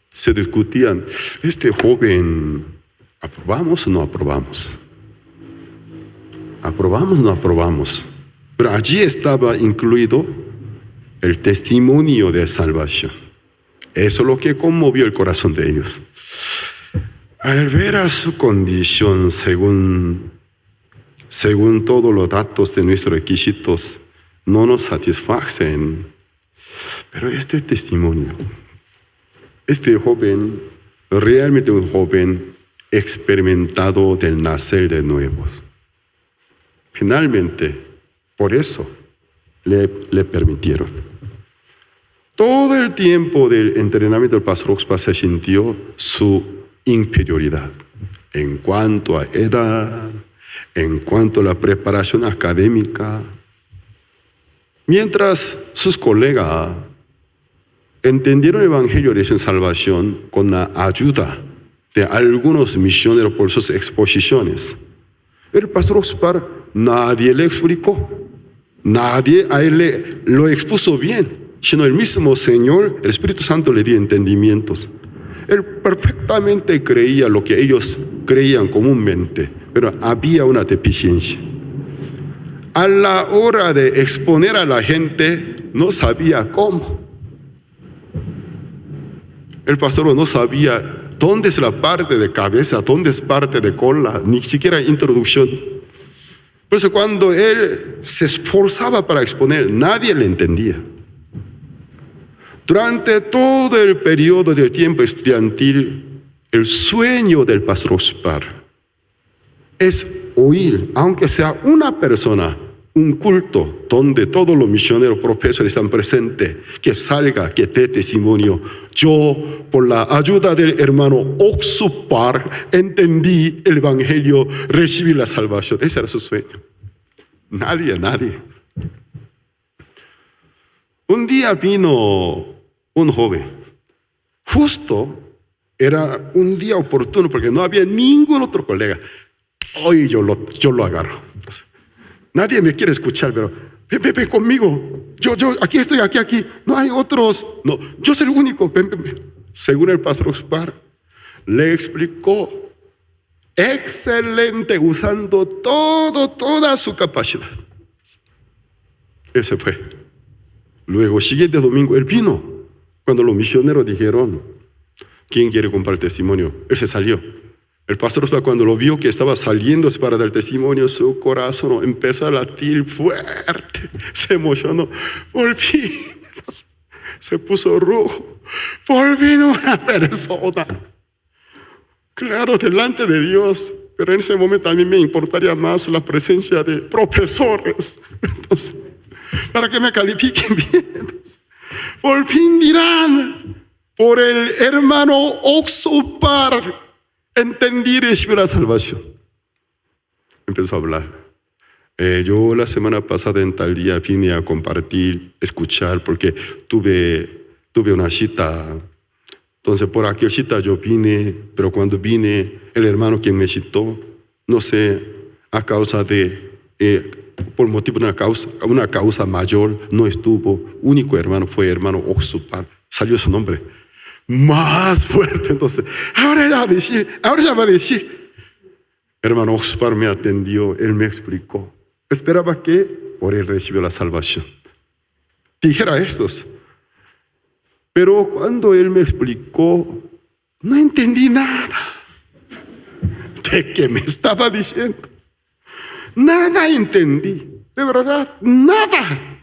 se discutían, este joven, ¿aprobamos o no aprobamos? ¿Aprobamos o no aprobamos? Pero allí estaba incluido el testimonio de salvación. Eso es lo que conmovió el corazón de ellos. Al ver a su condición según según todos los datos de nuestros requisitos, no nos satisfacen. Pero este testimonio, este joven, realmente un joven experimentado del nacer de nuevos. Finalmente, por eso le permitieron. Todo el tiempo del entrenamiento del pastor Oxupar se sintió su inferioridad en cuanto a edad, en cuanto a la preparación académica, mientras sus colegas entendieron el Evangelio de su salvación con la ayuda de algunos misioneros por sus exposiciones. El pastor Oxupar nadie le explicó, nadie a él lo expuso bien, sino el mismo Señor, el Espíritu Santo le dio entendimientos. Él perfectamente creía lo que ellos creían comúnmente, pero había una deficiencia. A la hora de exponer a la gente, no sabía cómo. El pastor no sabía dónde es la parte de cabeza, dónde es parte de cola, ni siquiera introducción. Por eso cuando él se esforzaba para exponer, nadie le entendía. Durante todo el periodo del tiempo estudiantil, el sueño del pastor Oxupar es oír, aunque sea una persona, un culto donde todos los misioneros profesores están presentes, que salga, que dé testimonio. Yo, por la ayuda del hermano Oxupar, entendí el Evangelio, recibí la salvación. Ese era su sueño. Nadie. Un día vino un joven. Justo era un día oportuno porque no había ningún otro colega. Hoy yo lo agarro. Nadie me quiere escuchar, pero ven conmigo. Yo aquí estoy, aquí. No hay otros. No, yo soy el único. Ven. Según el pastor Oxupar, le explicó excelente, usando toda su capacidad. Él se fue. Luego, siguiente domingo, él vino. Cuando los misioneros dijeron, ¿quién quiere compartir testimonio? Él se salió. El pastor Oxupar, cuando lo vio que estaba saliéndose para dar testimonio, su corazón empezó a latir fuerte, se emocionó. Por fin, se puso rojo. Por fin una persona. Claro, delante de Dios, pero en ese momento a mí me importaría más la presencia de profesores. Entonces, para que me califiquen bien. Entonces, por fin dirán, por el hermano Oxupar entendí y recibí la salvación. Empezó a hablar. Yo la semana pasada en tal día vine a compartir, escuchar, porque tuve una cita. Entonces por aquella cita yo vine, pero cuando vine, el hermano quien me citó, no sé, a causa de, por motivo de una causa mayor, no estuvo. Único hermano fue hermano Oxupar. Salió su nombre. Más fuerte. Entonces, ahora ya va a decir. Hermano Oxupar me atendió, él me explicó. Esperaba que por él recibió la salvación. Dijera estos. Pero cuando él me explicó, no entendí nada de qué me estaba diciendo. Nada entendí, de verdad, nada.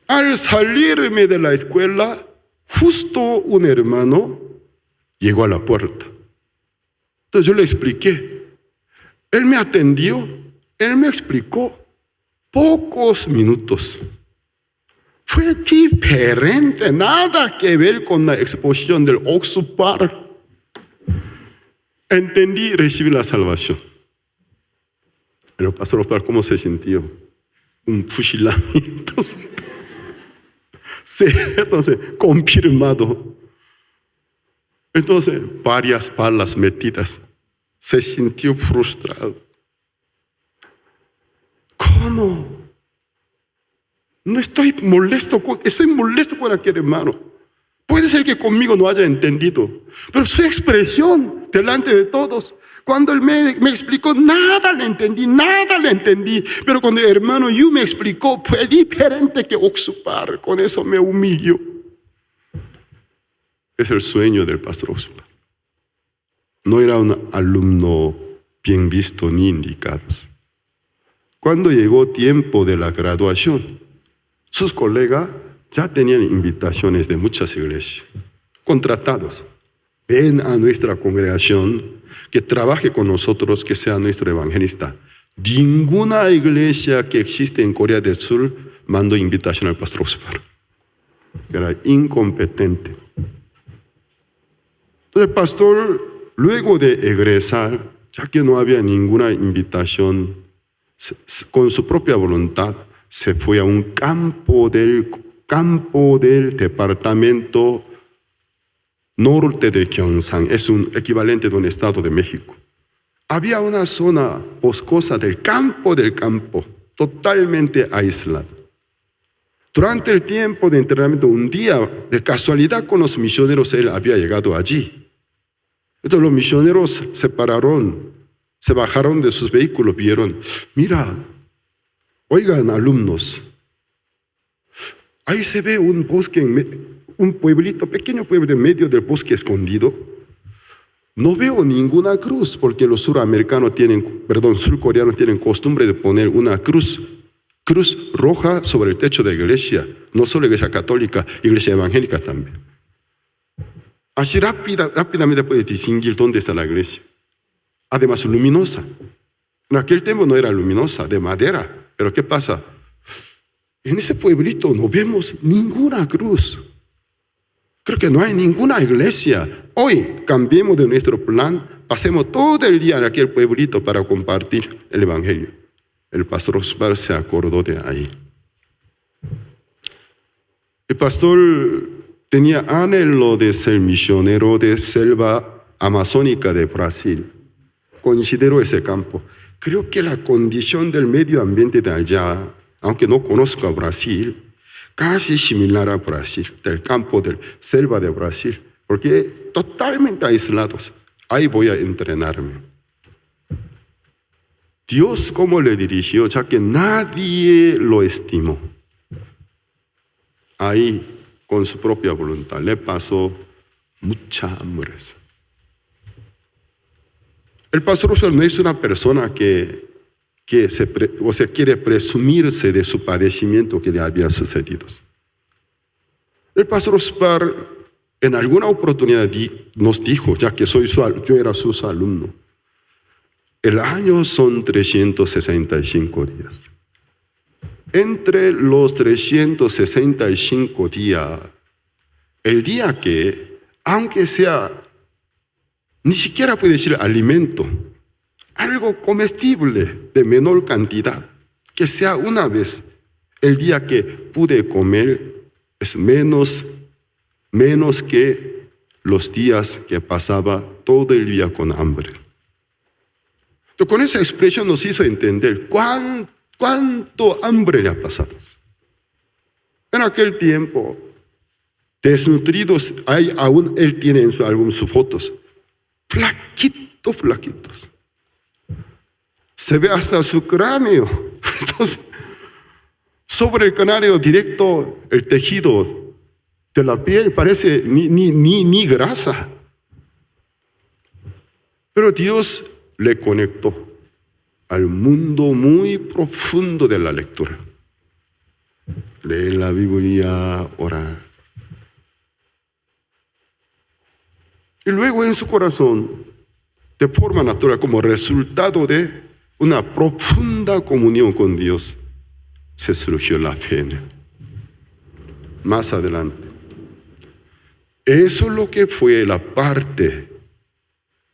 Al salirme de la escuela, justo un hermano llegó a la puerta. Entonces yo le expliqué. Él me atendió, él me explicó. Pocos minutos. Fue diferente, nada que ver con la exposición del Oxupar. Entendí y recibí la salvación. El pastor Oxupar, ¿cómo se sintió? Un fusilamiento. Sí, entonces, confirmado. Entonces, varias balas metidas. Se sintió frustrado. ¿Cómo? No estoy molesto, estoy molesto con aquel hermano. Puede ser que conmigo no haya entendido, pero su expresión delante de todos, cuando él me explicó, nada le entendí. Pero cuando el hermano Yu me explicó, fue diferente que Oxupar. Con eso me humilló. Es el sueño del pastor Oxupar. No era un alumno bien vistos ni indicados. Cuando llegó tiempo de la graduación, sus colegas ya tenían invitaciones de muchas iglesias, contratados. Ven a nuestra congregación, que trabaje con nosotros, que sea nuestro evangelista. Ninguna iglesia que existe en Corea del Sur mandó invitación al pastor Oxupar. Era incompetente. Entonces el pastor, luego de egresar, ya que no había ninguna invitación, con su propia voluntad, se fue a un campo del departamento norte de Gyeongsang, es un equivalente de un estado de México. Había una zona boscosa del campo, totalmente aislado. Durante el tiempo de entrenamiento, un día, de casualidad con los misioneros, él había llegado allí. Entonces los misioneros se pararon, se bajaron de sus vehículos, vieron, mira, oigan alumnos, ahí se ve un bosque, un pueblito, pequeño pueblo en medio del bosque escondido. No veo ninguna cruz, porque los surcoreanos tienen costumbre de poner una cruz roja sobre el techo de la iglesia, no solo iglesia católica, iglesia evangélica también. Así rápidamente puedes distinguir dónde está la iglesia. Además, luminosa. En aquel tiempo no era luminosa, de madera. Pero ¿qué pasa? En ese pueblito no vemos ninguna cruz. Creo que no hay ninguna iglesia. Hoy cambiemos de nuestro plan, pasemos todo el día en aquel pueblito para compartir el evangelio. El pastor Oxupar se acordó de ahí. El pastor tenía anhelo de ser misionero de selva amazónica de Brasil. Considero ese campo. Creo que la condición del medio ambiente de allá, aunque no conozco a Brasil, casi similar a Brasil, del campo del selva de Brasil, porque totalmente aislados. Ahí voy a entrenarme. Dios cómo le dirigió, ya que nadie lo estimó. Ahí, con su propia voluntad, le pasó mucha hambre. El pastor Oxupar no es una persona que quiere presumirse de su padecimiento que le había sucedido. El pastor Oxupar en alguna oportunidad nos dijo, ya que yo era su alumno, el año son 365 días. Entre los 365 días, el día que, aunque sea, ni siquiera puede decir alimento, algo comestible de menor cantidad, que sea una vez, el día que pude comer es menos que los días que pasaba todo el día con hambre. Entonces, con esa expresión nos hizo entender cuánto hambre le ha pasado. En aquel tiempo, desnutridos, aún él tiene en su álbum sus fotos, flaquitos. Se ve hasta su cráneo. Entonces, sobre el cráneo directo, el tejido de la piel parece ni grasa. Pero Dios le conectó al mundo muy profundo de la lectura. Leer la Biblia, orar. Y luego en su corazón, de forma natural, como resultado de una profunda comunión con Dios, se surgió la fe en él. Más adelante. Eso es lo que fue la parte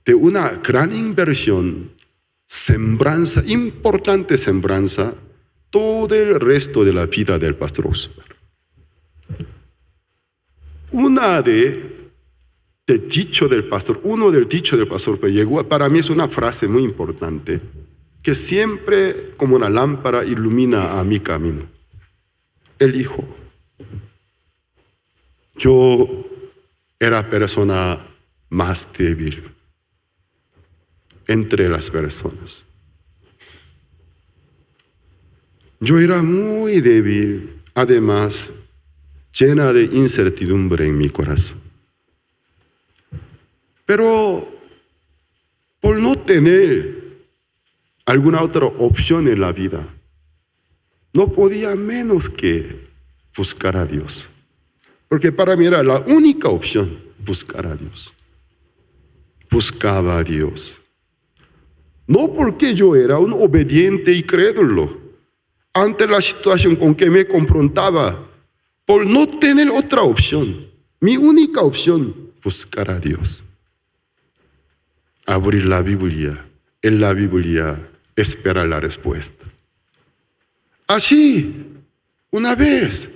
de una gran inversión, sembranza, importante sembranza, todo el resto de la vida del pastor Oxupar. Uno del dicho del pastor Oxupar llegó, para mí es una frase muy importante, que siempre como una lámpara ilumina a mi camino. Él dijo, yo era persona más débil entre las personas. Yo era muy débil, además llena de incertidumbre en mi corazón. Pero por no tener alguna otra opción en la vida. No podía menos que buscar a Dios. Porque para mí era la única opción, buscar a Dios. Buscaba a Dios. No porque yo era un obediente y crédulo ante la situación con que me confrontaba, por no tener otra opción. Mi única opción, buscar a Dios. Abrir la Biblia, en la Biblia esperar la respuesta. Así, una vez,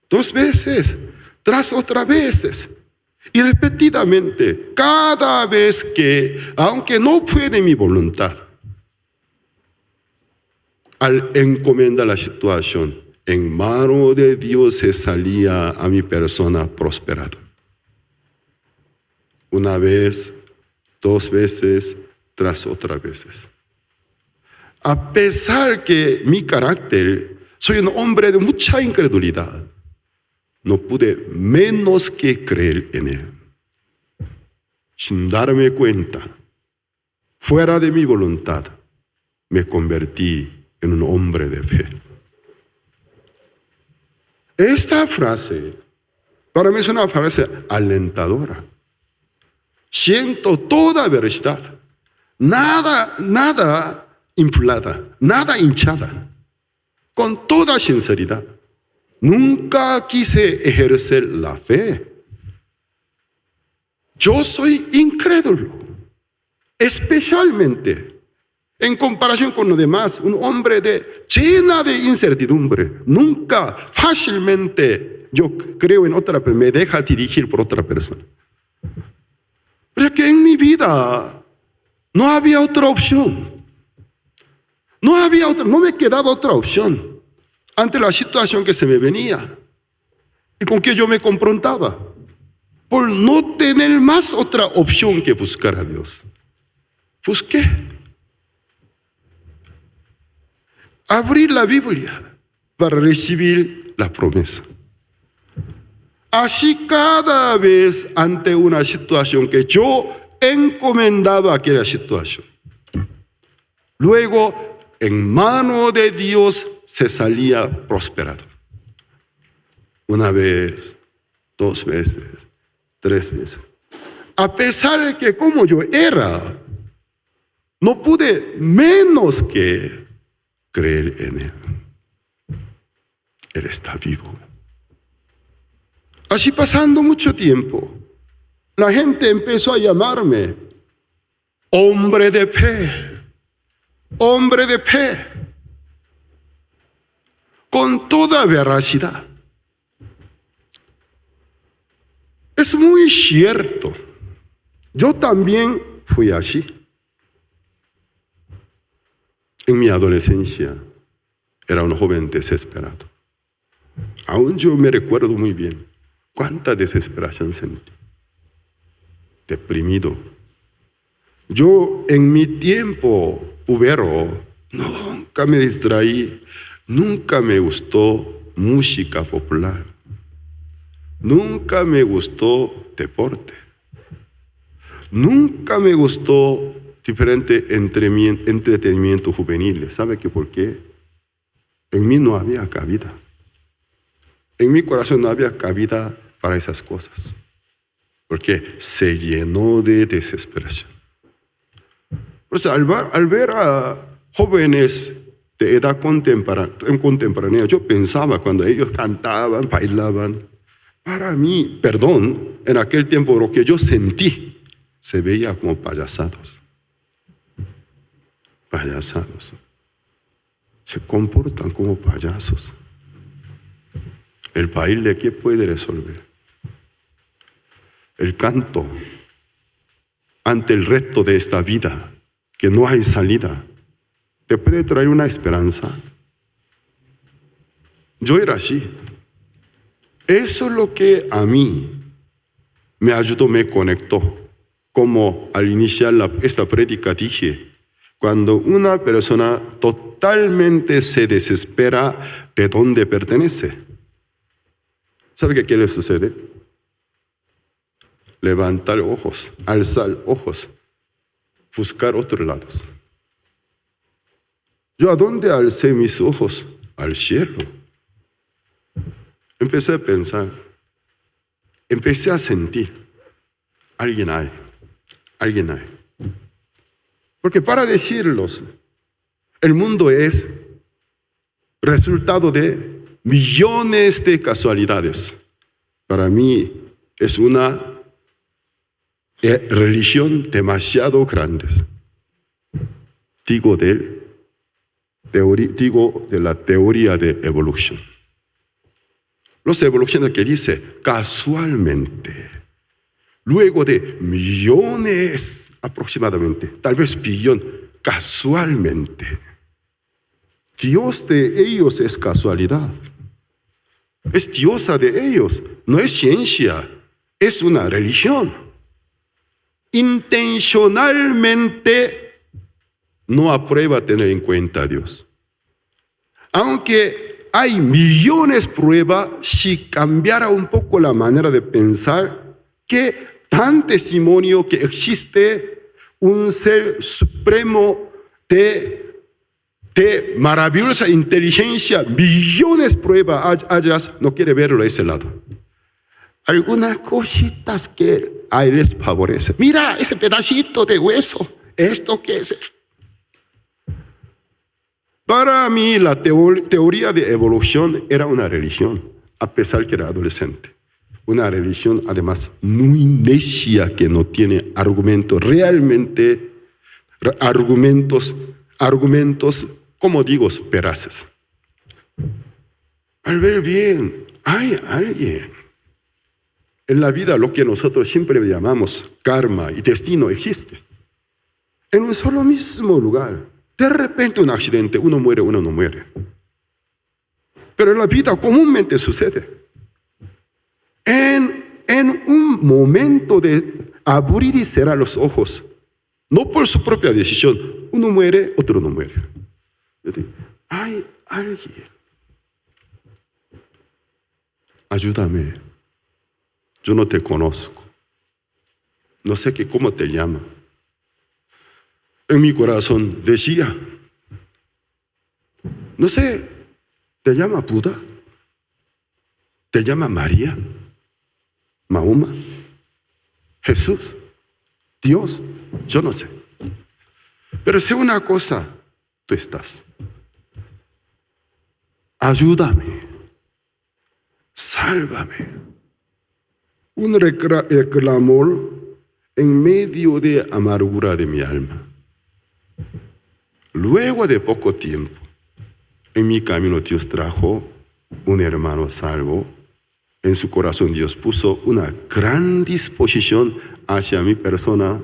2 veces, tras otras veces, y repetidamente, cada vez que, aunque no fue de mi voluntad, al encomendar la situación, en mano de Dios se salía a mi persona prosperada. Una vez, 2 veces, tras otras veces. A pesar que mi carácter, soy un hombre de mucha incredulidad, no pude menos que creer en Él. Sin darme cuenta, fuera de mi voluntad, me convertí en un hombre de fe. Esta frase, para mí es una frase alentadora. Siento toda verdad, nada inflada, nada hinchada, con toda sinceridad. Nunca quise ejercer la fe. Yo soy incrédulo, especialmente en comparación con los demás, un hombre llena de incertidumbre. Nunca fácilmente yo creo en otra persona, me deja dirigir por otra persona. Porque en mi vida no había otra opción. No me quedaba otra opción ante la situación que se me venía y con que yo me confrontaba, por no tener más otra opción que buscar a Dios. Busqué. Abrir la Biblia para recibir la promesa. Así cada vez ante una situación que yo encomendaba aquella situación, luego en mano de Dios se salía prosperado. Una vez, 2 veces, 3 veces. A pesar de que como yo era, no pude menos que creer en Él. Él está vivo. Así pasando mucho tiempo, la gente empezó a llamarme hombre de fe, hombre de fe, con toda veracidad. Es muy cierto, yo también fui así. En mi adolescencia era un joven desesperado. Aún yo me recuerdo muy bien cuánta desesperación sentí. Deprimido. Yo en mi tiempo puberto nunca me distraí, nunca me gustó música popular, nunca me gustó deporte, nunca me gustó diferente entretenimiento juvenil. ¿Sabe qué por qué? En mí no había cabida. En mi corazón no había cabida para esas cosas, porque se llenó de desesperación. Por eso, al ver a jóvenes de edad contemporánea, yo pensaba cuando ellos cantaban, bailaban, para mí, en aquel tiempo lo que yo sentí se veía como payasados. Payasados. Se comportan como payasos. El baile, ¿qué puede resolver? El canto, ante el reto de esta vida, que no hay salida, ¿te puede traer una esperanza? Yo era así. Eso es lo que a mí me ayudó, me conectó. Como al iniciar esta prédica dije, cuando una persona totalmente se desespera de dónde pertenece, ¿sabe qué le sucede? Levantar ojos, alzar ojos, buscar otros lados. ¿Yo a dónde alcé mis ojos? Al cielo. Empecé a pensar, empecé a sentir, alguien hay. Porque para decirlos, el mundo es resultado de millones de casualidades. Para mí es una religión demasiado grande. Digo de la teoría de evolución. Los evolucionistas que dicen casualmente, luego de millones aproximadamente, tal vez billón, casualmente. Dios de ellos es casualidad. Es diosa de ellos, no es ciencia, es una religión. Intencionalmente no aprueba tener en cuenta a Dios. Aunque hay millones de pruebas, si cambiara un poco la manera de pensar, que dan testimonio que existe un ser supremo de maravillosa inteligencia, millones de pruebas hayas, no quiere verlo a ese lado. Algunas cositas que a él les favorece. Mira, este pedacito de hueso, ¿esto qué es? Para mí la teoría de evolución era una religión, a pesar que era adolescente. Una religión además muy necia que no tiene argumentos, realmente argumentos, como digo, veraces. Al ver bien, hay alguien. En la vida lo que nosotros siempre llamamos karma y destino existe. En un solo mismo lugar. De repente un accidente, uno muere, uno no muere. Pero en la vida comúnmente sucede. En un momento de abrir y cerrar los ojos, no por su propia decisión, uno muere, otro no muere. Yo digo, hay alguien. Ayúdame. Yo no te conozco. No sé cómo te llamas. En mi corazón decía, no sé, ¿te llama Buda? ¿Te llama María? ¿Mahoma? ¿Jesús? ¿Dios? Yo no sé. Pero sé una cosa, tú estás. Ayúdame. Sálvame. Un reclamor en medio de amargura de mi alma. Luego de poco tiempo, en mi camino Dios trajo un hermano salvo. En su corazón Dios puso una gran disposición hacia mi persona,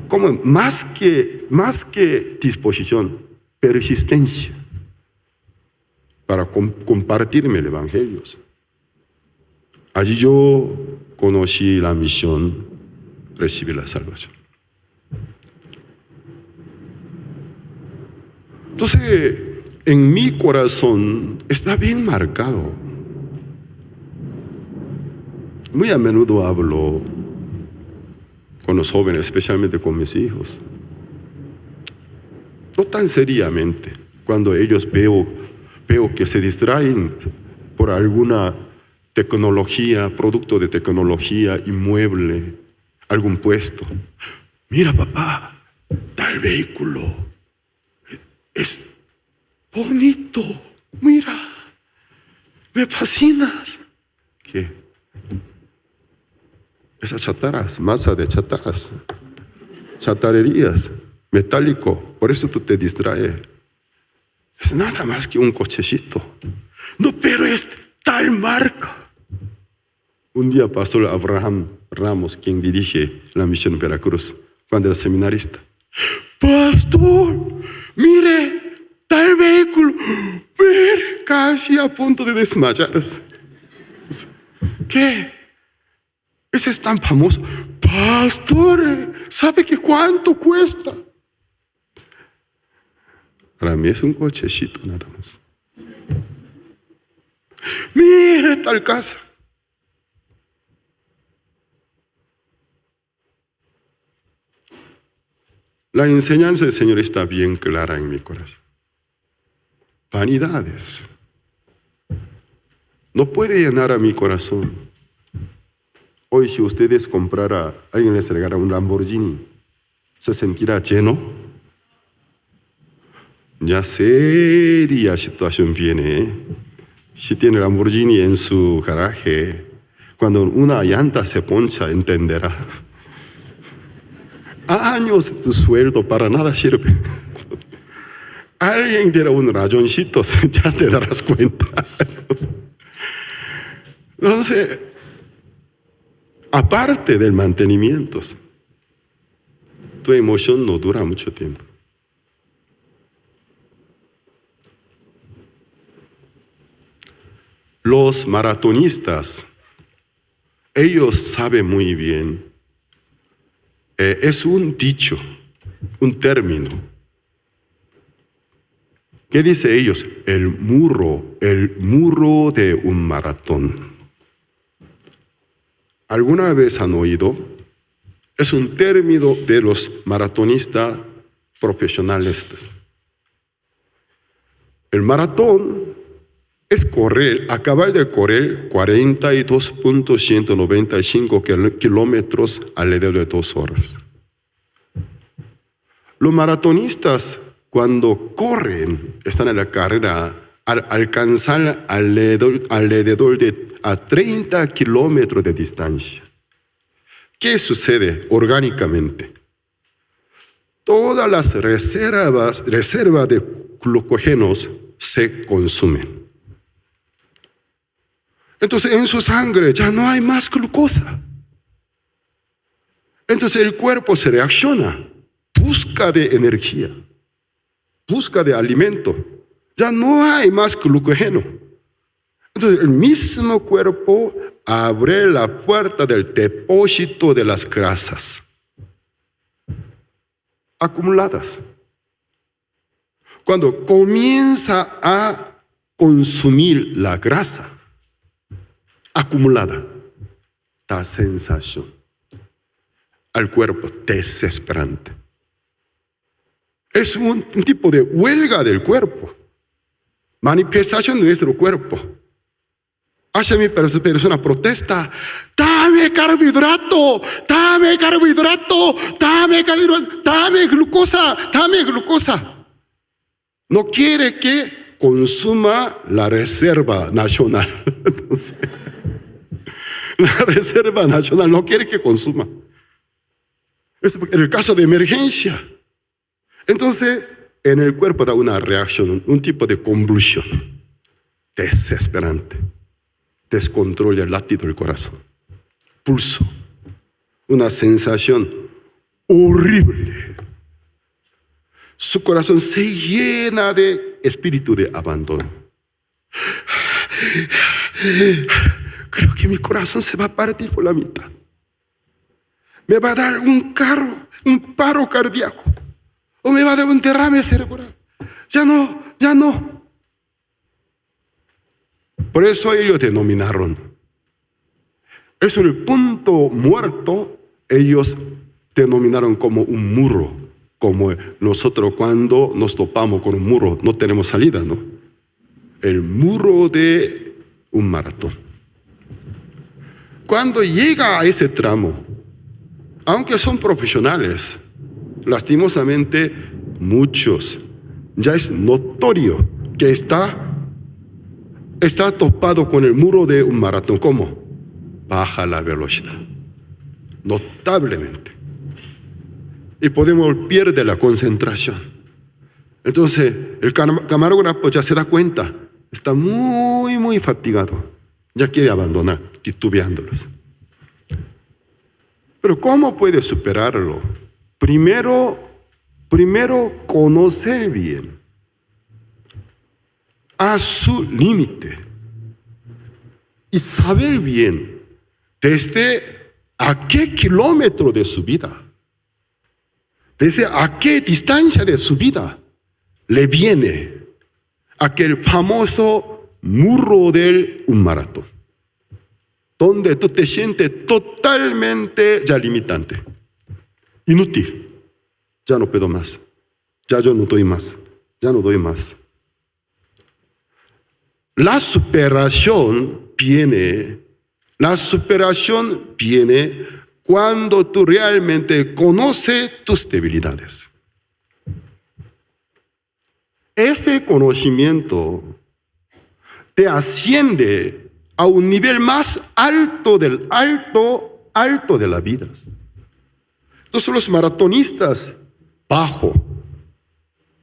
como más que disposición, persistencia para compartirme el Evangelio. Allí yo conocí la misión, recibí la salvación. Entonces, en mi corazón está bien marcado. Muy a menudo hablo con los jóvenes, especialmente con mis hijos. No tan seriamente, cuando ellos veo que se distraen por alguna tecnología, producto de tecnología, inmueble, algún puesto. Mira, papá, tal vehículo. Es bonito, mira, me fascinas. ¿Qué? Esas chatarras, masa de chatarras, chatarrerías, metálico, por eso tú te distraes. Es nada más que un cochecito. No, pero es tal marca. Un día Pastor Abraham Ramos, quien dirige la misión Veracruz, cuando era seminarista. Pastor, mire, tal vehículo, mire, casi a punto de desmayarse. ¿Qué? Ese es tan famoso. Pastor, ¿sabe que cuánto cuesta? Para mí es un cochecito nada más. Mire tal casa. La enseñanza del Señor está bien clara en mi corazón. Vanidades. No puede llenar a mi corazón. Hoy si ustedes alguien les regala un Lamborghini, ¿se sentirá lleno? Ya seria situación viene, ¿eh? Si tiene Lamborghini en su garaje, cuando una llanta se poncha, entenderá. Años de tu sueldo para nada sirve. Alguien diera un rayoncito, ya te darás cuenta. Entonces, aparte del mantenimiento, tu emoción no dura mucho tiempo. Los maratonistas, ellos saben muy bien, es un dicho, un término. ¿Qué dice ellos? El muro de un maratón. ¿Alguna vez han oído? Es un término de los maratonistas profesionales. El maratón es acabar de correr 42.195 kilómetros alrededor de 2 horas. Los maratonistas, cuando corren, están en la carrera, al alcanzar alrededor de 30 kilómetros de distancia. ¿Qué sucede orgánicamente? Todas las reservas de glucógenos se consumen. Entonces en su sangre ya no hay más glucosa. Entonces el cuerpo se reacciona, busca de energía, busca de alimento. Ya no hay más glucógeno. Entonces el mismo cuerpo abre la puerta del depósito de las grasas acumuladas. Cuando comienza a consumir la grasa acumulada, da sensación al cuerpo desesperante. Es un tipo de huelga del cuerpo, manifestación de nuestro cuerpo. Hacia mi persona protesta, dame carbohidrato, dame carbohidrato, dame glucosa. No quiere que consuma la reserva nacional. Entonces, la reserva nacional no quiere que consuma. Es el caso de emergencia. Entonces, en el cuerpo da una reacción, un tipo de convulsión desesperante. Descontrol del latido del corazón. Pulso. Una sensación horrible. Su corazón se llena de espíritu de abandono. Creo que mi corazón se va a partir por la mitad. Me va a dar un paro cardíaco. O me va a dar un derrame cerebral. Ya no. Por eso ellos denominaron. Es el punto muerto, ellos denominaron como un muro. Como nosotros cuando nos topamos con un muro, no tenemos salida, ¿no? El muro de un maratón. Cuando llega a ese tramo, aunque son profesionales, lastimosamente muchos, ya es notorio que está topado con el muro de un maratón. ¿Cómo? Baja la velocidad, notablemente. Y pierde la concentración. Entonces, el camarógrafo ya se da cuenta, está muy, muy fatigado. Ya quiere abandonar, titubeándolos. Pero ¿cómo puede superarlo? Primero conocer bien a su límite y saber bien desde a qué kilómetro de su vida, desde a qué distancia de su vida le viene aquel famoso muro de un maratón, donde tú te sientes totalmente ya limitante, inútil. ya no puedo más, ya yo no doy más, ya no doy más. La superación viene cuando tú realmente conoces tus debilidades. Ese conocimiento te asciende a un nivel más alto del alto de la vida. Entonces los maratonistas, bajo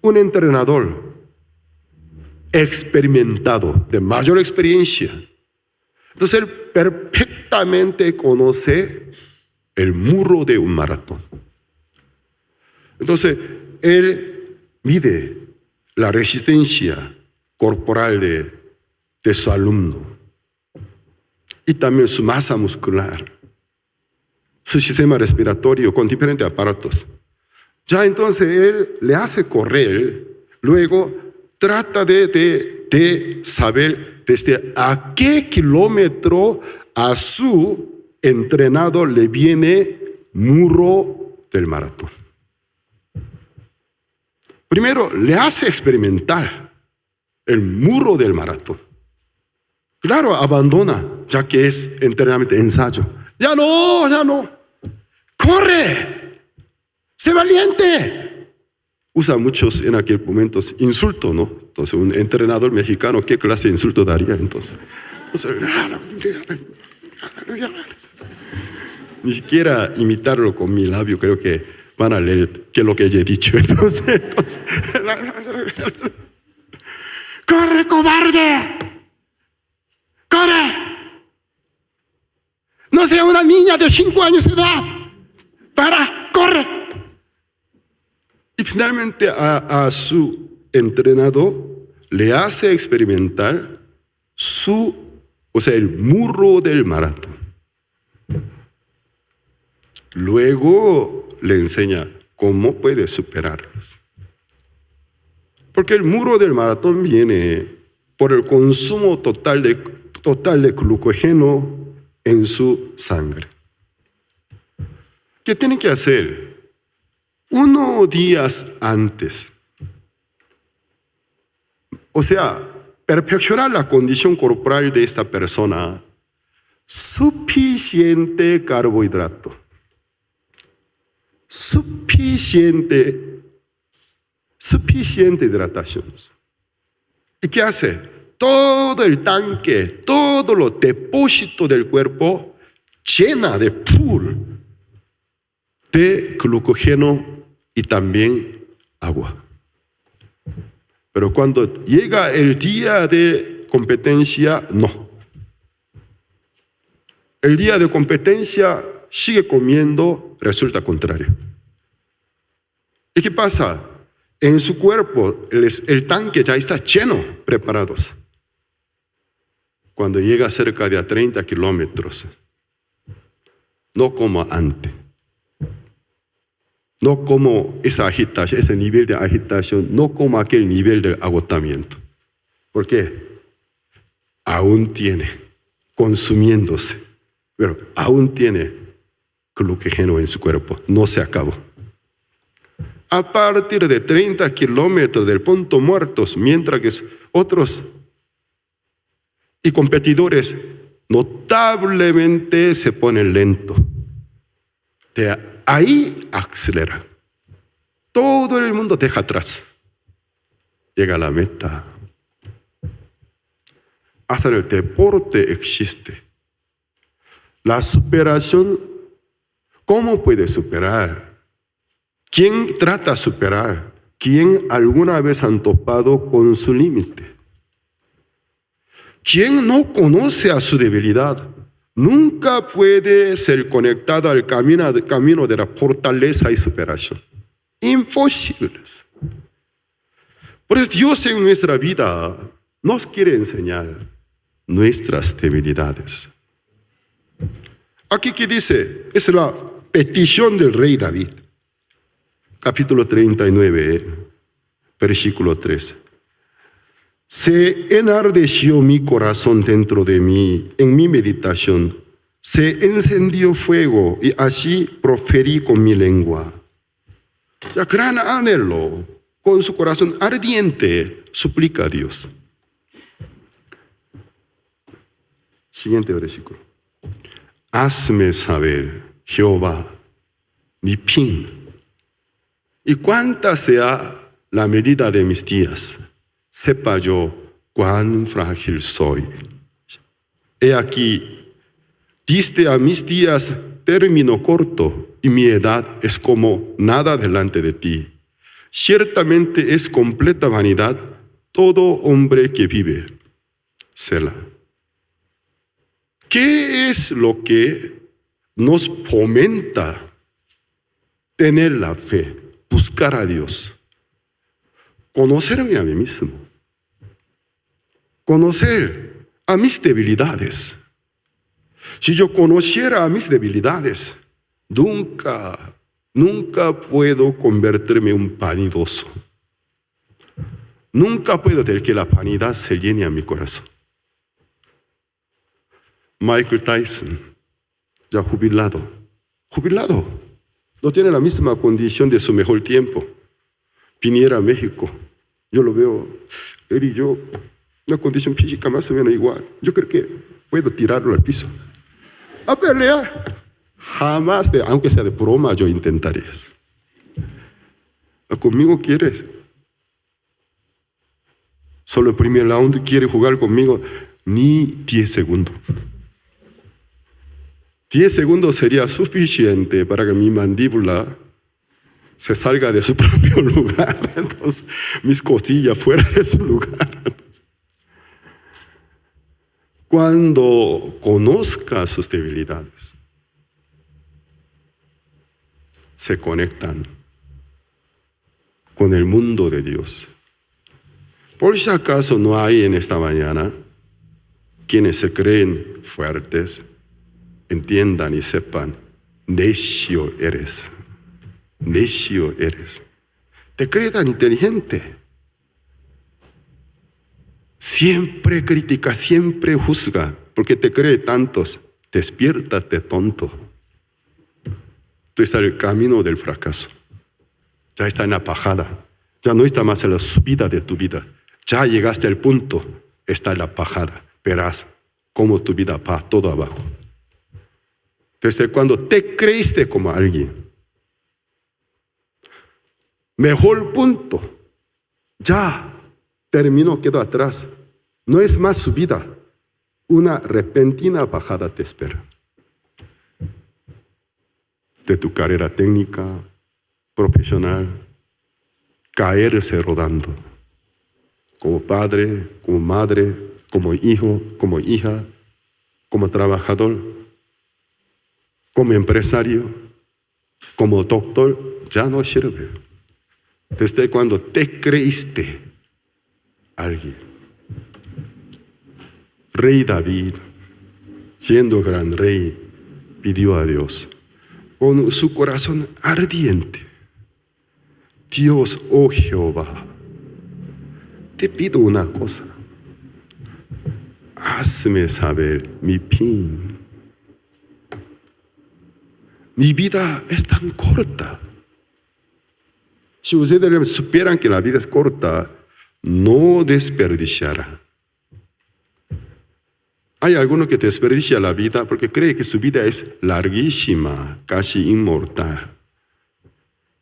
un entrenador experimentado, de mayor experiencia, entonces él perfectamente conoce el muro de un maratón. Entonces él mide la resistencia corporal de su alumno y también su masa muscular, su sistema respiratorio con diferentes aparatos. Ya entonces él le hace correr, luego trata de saber desde a qué kilómetro a su entrenador le viene muro del maratón. Primero le hace experimentar el muro del maratón. Claro, abandona, ya que es entrenamiento, ensayo. Ya no. ¡Corre! ¡Sé valiente! Usa muchos en aquel momento insultos, ¿no? Entonces, un entrenador mexicano, ¿qué clase de insulto daría entonces? Ni siquiera imitarlo con mi labio, creo que van a leer qué es lo que yo he dicho. Entonces, ¡corre, cobarde! ¡Corre! No sea una niña de 5 años de edad. ¡Corre! Y finalmente a su entrenador le hace experimentar el muro del maratón. Luego le enseña cómo puede superarlos. Porque el muro del maratón viene por el consumo total de glucógeno en su sangre. ¿Qué tiene que hacer? Unos días antes, perfeccionar la condición corporal de esta persona, suficiente carbohidrato, suficiente hidratación. ¿Y qué hace? Todo el tanque, todos los depósitos del cuerpo llena de pool de glucógeno y también agua. Pero cuando llega el día de competencia, no. El día de competencia sigue comiendo, resulta contrario. ¿Y qué pasa? En su cuerpo el tanque ya está lleno, preparados. Cuando llega cerca de 30 kilómetros, no como antes. No como esa agitación, ese nivel de agitación, no como aquel nivel de agotamiento. ¿Por qué? Aún tiene, consumiéndose, pero aún tiene glucógeno en su cuerpo, no se acabó. A partir de 30 kilómetros del punto muertos, mientras que otros y competidores notablemente se ponen lento. Ahí acelera. Todo el mundo deja atrás. Llega a la meta. Hasta en el deporte existe. La superación, ¿cómo puede superar? ¿Quién trata de superar? ¿Quién alguna vez han topado con su límite? ¿Quién no conoce a su debilidad? Nunca puede ser conectado al camino de la fortaleza y superación. Imposibles. Por eso Dios en nuestra vida nos quiere enseñar nuestras debilidades. Aquí que dice, es la petición del rey David. Capítulo 39, versículo 3. Se enardeció mi corazón dentro de mí, en mi meditación. Se encendió fuego y así proferí con mi lengua. Ya, gran anhelo, con su corazón ardiente, suplica a Dios. Siguiente versículo. Hazme saber, Jehová, mi fin, y cuánta sea la medida de mis días, sepa yo cuán frágil soy. He aquí, diste a mis días término corto, y mi edad es como nada delante de ti. Ciertamente es completa vanidad todo hombre que vive. Selah. ¿Qué es lo que nos fomenta tener la fe, buscar a Dios? Conocerme a mí mismo, conocer a mis debilidades. Si yo conociera a mis debilidades, nunca puedo convertirme en un vanidoso. Nunca puedo dejar que la vanidad se llene a mi corazón. Michael Tyson, ya jubilado, no tiene la misma condición de su mejor tiempo. Viniera a México, yo lo veo, él y yo, una condición física más o menos igual. Yo creo que puedo tirarlo al piso. A pelear. Jamás, aunque sea de broma, yo intentaría. ¿Conmigo quieres? Solo el primer round quiere jugar conmigo, ni 10 segundos. 10 segundos sería suficiente para que mi mandíbula se salga de su propio lugar. Entonces, mis costillas fuera de su lugar. Cuando conozca sus debilidades, se conectan con el mundo de Dios. Por si acaso no hay en esta mañana quienes se creen fuertes, entiendan y sepan, necio eres. Necio eres. Te crees tan inteligente. Siempre critica, siempre juzga, porque te cree tantos. Despiértate, tonto. Tú estás en el camino del fracaso. Ya está en la bajada. Ya no está más en la subida de tu vida. Ya llegaste al punto, está en la bajada. Verás cómo tu vida va todo abajo. Desde cuando te creíste como alguien, mejor punto, ya terminó, quedó atrás. No es más subida, una repentina bajada te espera. De tu carrera técnica, profesional, caerse rodando. Como padre, como madre, como hijo, como hija, como trabajador, como empresario, como doctor, ya no sirve. Desde cuando te creíste alguien. Rey David, siendo gran rey, pidió a Dios con su corazón ardiente: Dios, oh Jehová, te pido una cosa, hazme saber mi fin. Mi vida es tan corta. Si ustedes supieran que la vida es corta, no desperdiciará. Hay algunos que desperdician la vida porque creen que su vida es larguísima, casi inmortal.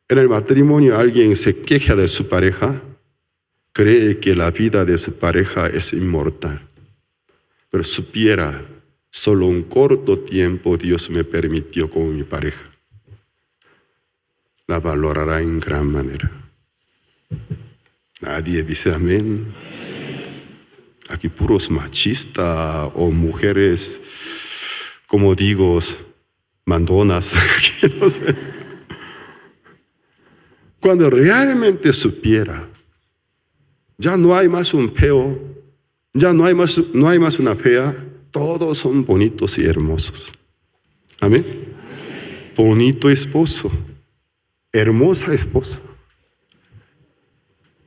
En el matrimonio alguien se queja de su pareja, cree que la vida de su pareja es inmortal. Pero supiera, solo un corto tiempo Dios me permitió con mi pareja. La valorará en gran manera. Nadie dice amén. Aquí puros machistas o mujeres, como digo, mandonas. No sé. Cuando realmente supiera, ya no hay más un feo, ya no hay más una fea, todos son bonitos y hermosos. Amén. Bonito esposo, hermosa esposa.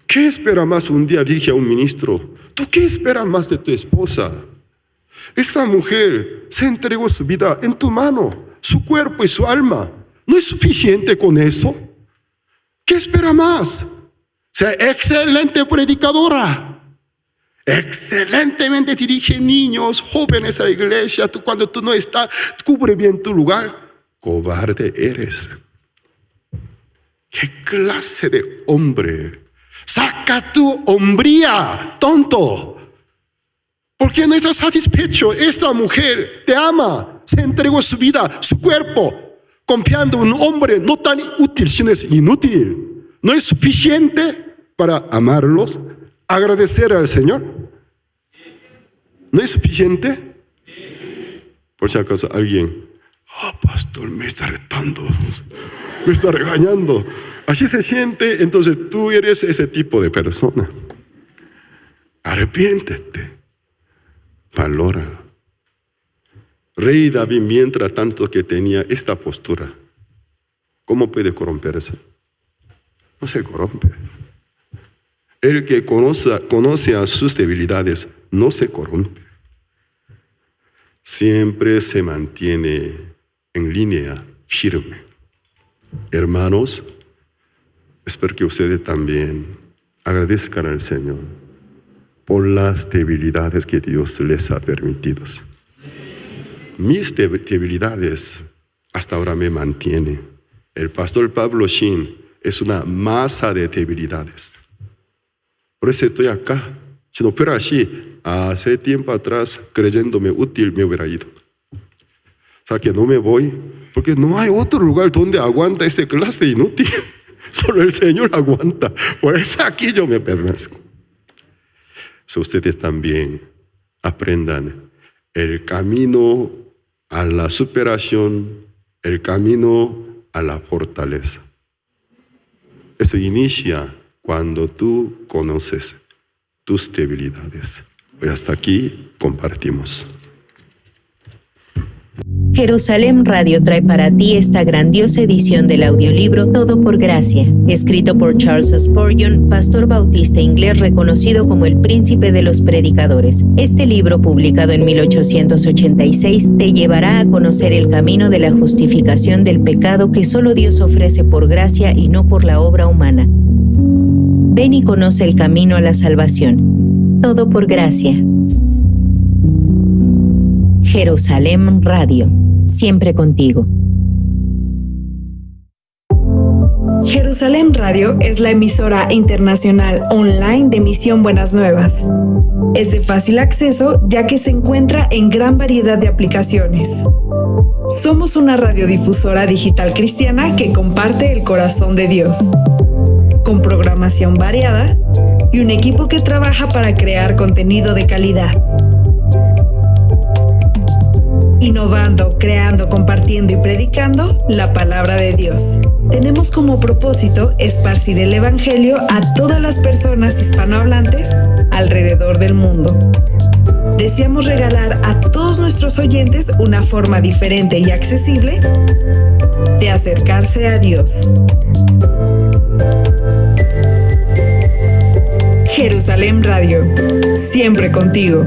¿Qué espera más? Un día dije a un ministro: ¿tú qué esperas más de tu esposa? Esta mujer se entregó su vida en tu mano, su cuerpo y su alma. ¿No es suficiente con eso? ¿Qué espera más? Sea excelente predicadora. Excelentemente dirige niños, jóvenes a la iglesia. Cuando tú no estás, cubre bien tu lugar. Cobarde eres. ¿Qué clase de hombre? Saca tu hombría, tonto. ¿Por qué no estás satisfecho? Esta mujer te ama, se entregó su vida, su cuerpo, confiando en un hombre no tan útil, sino es inútil. ¿No es suficiente para amarlos, agradecer al Señor? ¿No es suficiente? Por si acaso alguien, pastor, me está retando, me está regañando. Así se siente, entonces tú eres ese tipo de persona. Arrepiéntete, valora. Rey David, mientras tanto que tenía esta postura, ¿cómo puede corromperse? No se corrompe. El que conoce a sus debilidades no se corrompe. Siempre se mantiene en línea firme. Hermanos, espero que ustedes también agradezcan al Señor por las debilidades que Dios les ha permitido. Mis debilidades hasta ahora me mantienen. El pastor Pablo Shin es una masa de debilidades. Por eso estoy acá. Si no fuera así, hace tiempo atrás, creyéndome útil, me hubiera ido. O sea que no me voy, porque no hay otro lugar donde aguanta este clase inútil. Solo el Señor aguanta. Por eso aquí yo me permanezco. Si ustedes también aprendan el camino a la superación, el camino a la fortaleza. Eso inicia cuando tú conoces tus debilidades. Hoy hasta aquí compartimos. Jerusalén Radio trae para ti esta grandiosa edición del audiolibro Todo por Gracia, escrito por Charles Spurgeon, pastor bautista inglés reconocido como el príncipe de los predicadores. Este libro, publicado en 1886, te llevará a conocer el camino de la justificación del pecado que solo Dios ofrece por gracia y no por la obra humana. Ven y conoce el camino a la salvación. Todo por gracia. Jerusalén Radio, siempre contigo. Jerusalén Radio es la emisora internacional online de Misión Buenas Nuevas. Es de fácil acceso ya que se encuentra en gran variedad de aplicaciones. Somos una radiodifusora digital cristiana que comparte el corazón de Dios, con programación variada y un equipo que trabaja para crear contenido de calidad. Innovando, creando, compartiendo y predicando la palabra de Dios. Tenemos como propósito esparcir el evangelio a todas las personas hispanohablantes alrededor del mundo. Deseamos regalar a todos nuestros oyentes una forma diferente y accesible de acercarse a Dios. Jerusalén Radio, siempre contigo.